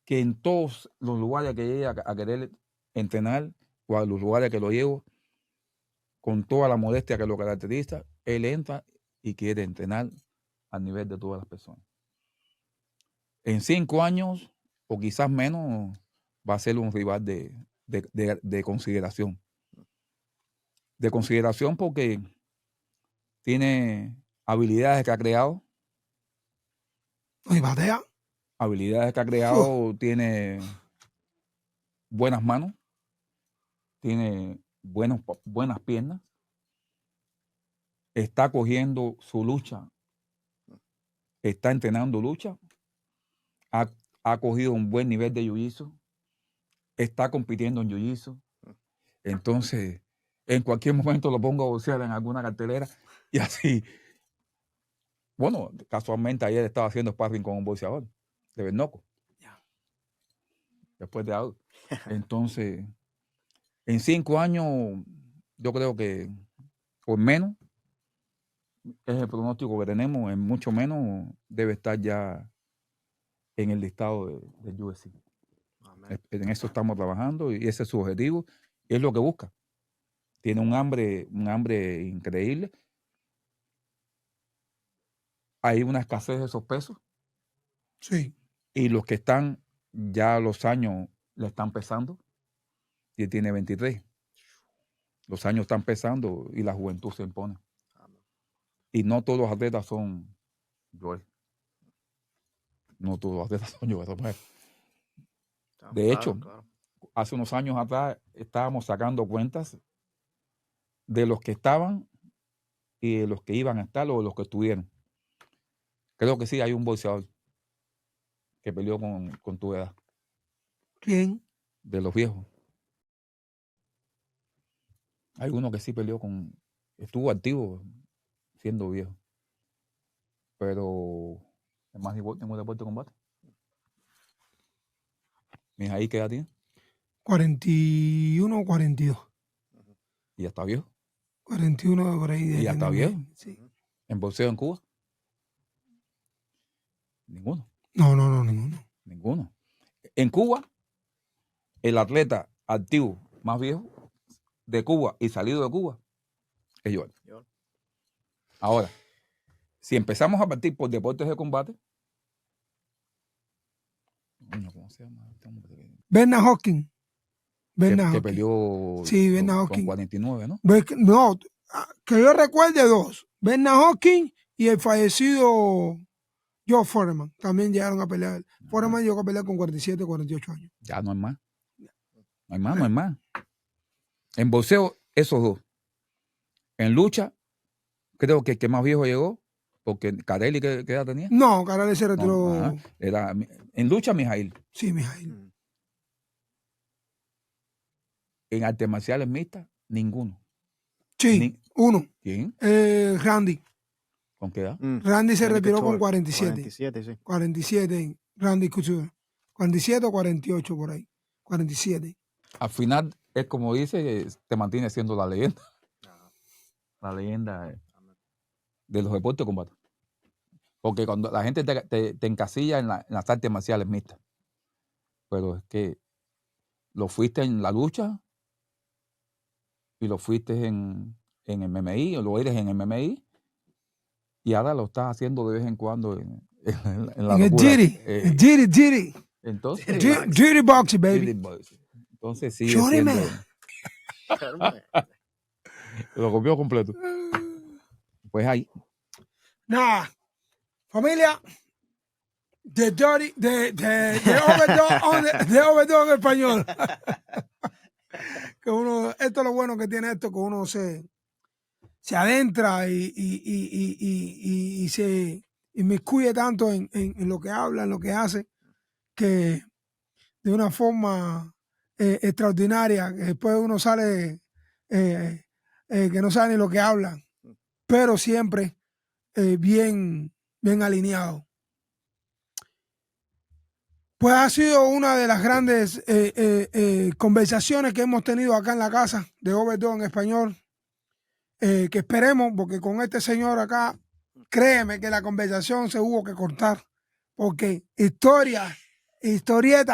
[SPEAKER 3] Que en todos los lugares que llegue a querer entrenar o a los lugares que lo llevo, con toda la modestia que lo caracteriza, él entra y quiere entrenar al nivel de todas las personas. En 5 años, o quizás menos, va a ser un rival de consideración. De consideración porque tiene habilidades que ha creado.
[SPEAKER 1] Y batea.
[SPEAKER 3] Habilidades que ha creado, tiene buenas manos, tiene buenas piernas, está cogiendo su lucha, está entrenando lucha, ha cogido un buen nivel de jiu-jitsu, está compitiendo en jiu-jitsu. Entonces, en cualquier momento lo pongo a boxear en alguna cartelera y así. Bueno, casualmente ayer estaba haciendo sparring con un boxeador de Bernoco. Después de algo. Entonces, en 5 años, yo creo que por menos, es el pronóstico que tenemos, en mucho menos debe estar ya en el listado del UFC. En eso estamos trabajando y ese es su objetivo y es lo que busca. Tiene un hambre increíble. Hay una escasez de esos pesos.
[SPEAKER 1] Sí.
[SPEAKER 3] Y los que están, ya los años le están pesando. Y él tiene 23. Los años están pesando y la juventud se impone. Y no todos los atletas son Joel. No todos los atletas son Joel. De hecho, hace unos años atrás estábamos sacando cuentas de los que estaban y de los que iban a estar o de los que estuvieron. Creo que sí, hay un boxeador que peleó con tu edad.
[SPEAKER 1] ¿Quién?
[SPEAKER 3] De los viejos. Hay uno que sí peleó estuvo activo siendo viejo. Pero es más igual en un deporte de combate. ¿Mijaíl qué edad tiene?
[SPEAKER 1] 41 o 42.
[SPEAKER 3] ¿Y ya está viejo?
[SPEAKER 1] 41 por ahí.
[SPEAKER 3] ¿Y ya está viejo?
[SPEAKER 1] Sí.
[SPEAKER 3] ¿En boxeo en Cuba? Ninguno.
[SPEAKER 1] No, ninguno.
[SPEAKER 3] Ninguno. En Cuba, el atleta activo más viejo de Cuba y salido de Cuba es Joel. Ahora, si empezamos a partir por deportes de combate, ¿cómo se llama?
[SPEAKER 1] Bernard Hopkins.
[SPEAKER 3] Que peleó
[SPEAKER 1] sí, Bernard
[SPEAKER 3] con 49, ¿no?
[SPEAKER 1] No, que yo recuerde 2. Bernard Hopkins y el fallecido Joe Foreman. También llegaron a pelear. Foreman llegó a pelear con 47, 48 años.
[SPEAKER 3] Ya no hay más. No hay más. En boxeo, esos 2. En lucha, creo que el que más viejo llegó, porque Carelli, ¿qué edad tenía?
[SPEAKER 1] No, Carelli se retiró.
[SPEAKER 3] No, en lucha, Mijaíl.
[SPEAKER 1] Sí, Mijaíl.
[SPEAKER 3] En artes marciales mixtas, ninguno.
[SPEAKER 1] Sí, uno.
[SPEAKER 3] ¿Quién?
[SPEAKER 1] Randy.
[SPEAKER 3] ¿Con qué edad?
[SPEAKER 1] Randy se retiró con 47.
[SPEAKER 2] 47, sí.
[SPEAKER 1] 47, Randy Couture. 47 o 48 por ahí. 47.
[SPEAKER 3] Al final, es como dice, te mantiene siendo la leyenda. La leyenda de los deportes de combate. Porque cuando la gente te encasilla en las artes marciales mixtas, pero es que lo fuiste en la lucha y lo fuiste en MMI, o lo eres en MMI, y ahora lo estás haciendo de vez en cuando en la
[SPEAKER 1] En el
[SPEAKER 3] locura.
[SPEAKER 1] Jiri.
[SPEAKER 3] Entonces,
[SPEAKER 1] Jiri boxing, baby.
[SPEAKER 3] Entonces sigue siendo... Lo copió completo. Pues ahí.
[SPEAKER 1] Nada, familia, de Overdose en español. Que uno, esto es lo bueno que tiene esto, que uno se adentra y se inmiscuye tanto en lo que habla, en lo que hace, que de una forma extraordinaria, que después uno sale que no sabe ni lo que habla, pero siempre bien alineado. Pues ha sido una de las grandes conversaciones que hemos tenido acá en la casa de Overdose en español, que esperemos, porque con este señor acá, créeme que la conversación se hubo que cortar, porque historietas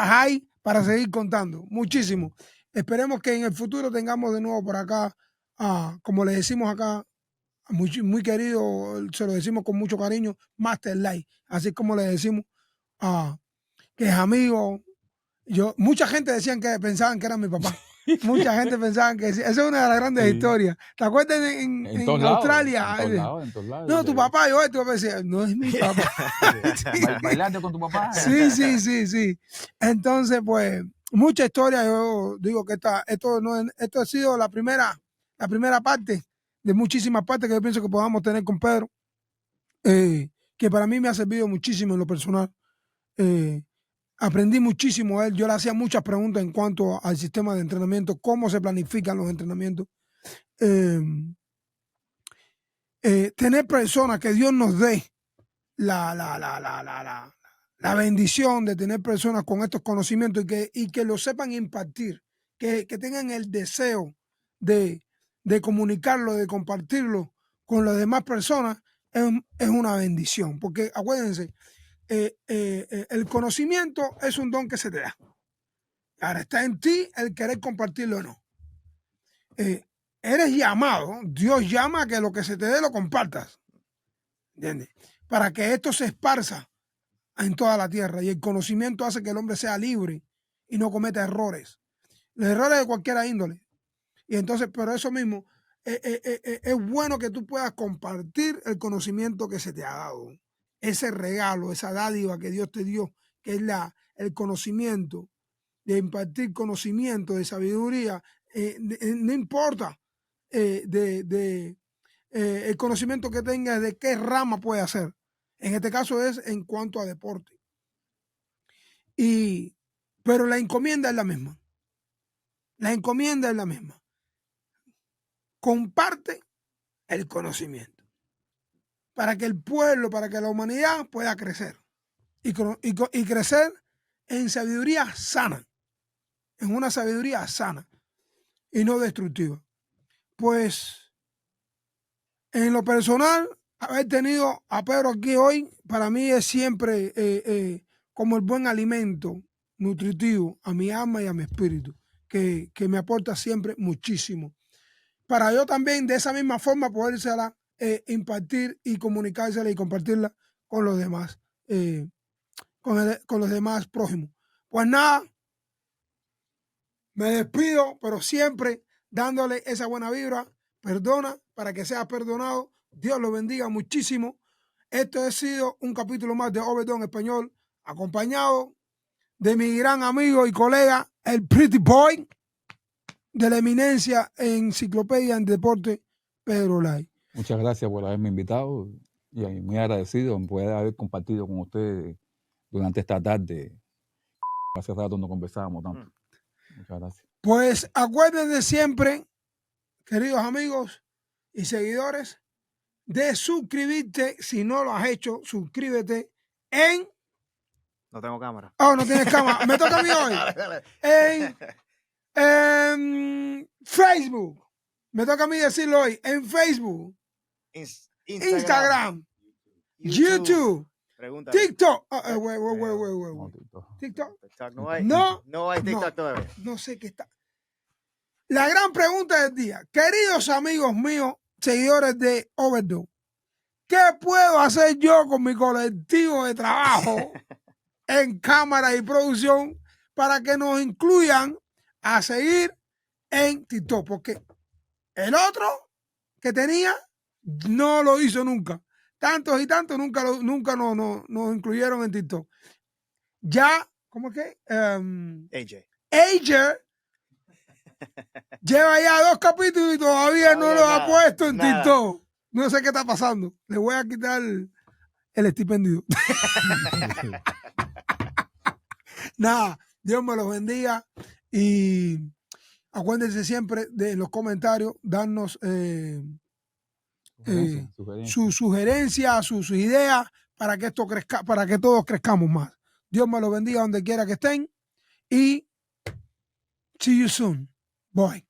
[SPEAKER 1] hay para seguir contando, muchísimo. Esperemos que en el futuro tengamos de nuevo por acá, como le decimos acá, muy querido, se lo decimos con mucho cariño, Master Light, así como le decimos que es amigo. Mucha gente decían que pensaban que era mi papá. Mucha gente pensaba que esa es una de las grandes historias. ¿Te acuerdas en Australia?
[SPEAKER 3] En todos lados.
[SPEAKER 1] No, tu papá, yo esto decía, no es mi papá.
[SPEAKER 3] ¿Bailaste con tu papá?
[SPEAKER 1] Sí. Entonces, pues, mucha historia. Yo digo que esto ha sido la primera parte de muchísimas partes que yo pienso que podamos tener con Pedro, que para mí me ha servido muchísimo en lo personal. Aprendí muchísimo a él. Yo le hacía muchas preguntas en cuanto al sistema de entrenamiento, cómo se planifican los entrenamientos. Tener personas, que Dios nos dé la bendición de tener personas con estos conocimientos y que lo sepan impartir, que tengan el deseo de comunicarlo, de compartirlo con las demás personas, es una bendición. Porque acuérdense, el conocimiento es un don que se te da. Ahora está en ti el querer compartirlo o no. Eres llamado, Dios llama a que lo que se te dé lo compartas. ¿Entiendes? Para que esto se esparza en toda la tierra, y el conocimiento hace que el hombre sea libre y no cometa errores. Los errores de cualquier índole. Y entonces, pero eso mismo, es bueno que tú puedas compartir el conocimiento que se te ha dado. Ese regalo, esa dádiva que Dios te dio, que es el conocimiento, de impartir conocimiento, de sabiduría, no importa el conocimiento que tengas, de qué rama puede hacer. En este caso es en cuanto a deporte. Pero la encomienda es la misma. La encomienda es la misma. Comparte el conocimiento para que el pueblo, para que la humanidad pueda crecer y crecer en sabiduría sana, en una sabiduría sana y no destructiva. Pues en lo personal, haber tenido a Pedro aquí hoy para mí es siempre como el buen alimento nutritivo a mi alma y a mi espíritu, que me aporta siempre muchísimo, para yo también de esa misma forma podérsela impartir y comunicársela y compartirla con los demás, con los demás prójimos. Pues nada, me despido, pero siempre dándole esa buena vibra. Perdona para que seas perdonado. Dios lo bendiga muchísimo. Esto ha sido un capítulo más de Overdose en español, acompañado de mi gran amigo y colega, el Pretty Boy, de la eminencia en enciclopedia en deporte, Pedro Light.
[SPEAKER 3] Muchas gracias por haberme invitado y muy agradecido en poder haber compartido con ustedes durante esta tarde. Hace rato no conversábamos tanto. Muchas gracias.
[SPEAKER 1] Pues acuérdense siempre, queridos amigos y seguidores, de suscribirte. Si no lo has hecho, suscríbete en
[SPEAKER 2] No tengo cámara.
[SPEAKER 1] Oh, no tienes cámara. Me toca a mí hoy.
[SPEAKER 2] Dale, dale.
[SPEAKER 1] En Facebook. Me toca a mí decirlo hoy. En Facebook. Instagram. YouTube.
[SPEAKER 2] Pregúntale.
[SPEAKER 1] TikTok.
[SPEAKER 3] No,
[SPEAKER 1] Wait.
[SPEAKER 3] TikTok.
[SPEAKER 1] TikTok.
[SPEAKER 2] TikTok no hay.
[SPEAKER 1] No.
[SPEAKER 2] No hay TikTok
[SPEAKER 1] No.
[SPEAKER 2] todavía.
[SPEAKER 1] No sé qué está. La gran pregunta del día. Queridos amigos míos, seguidores de Overdose, ¿qué puedo hacer yo con mi colectivo de trabajo en cámara y producción para que nos incluyan a seguir en TikTok? Porque el otro que tenía no lo hizo nunca. Tantos y tantos nunca nos incluyeron en TikTok. Ya, ¿cómo es que? AJ lleva ya 2 capítulos y todavía no lo ha puesto en TikTok. No sé qué está pasando. Le voy a quitar el estipendio. Nada, Dios me los bendiga y acuérdense siempre de en los comentarios darnos sus sugerencias, sus ideas para que esto crezca, para que todos crezcamos más. Dios me los bendiga donde quiera que estén y see you soon. Bye.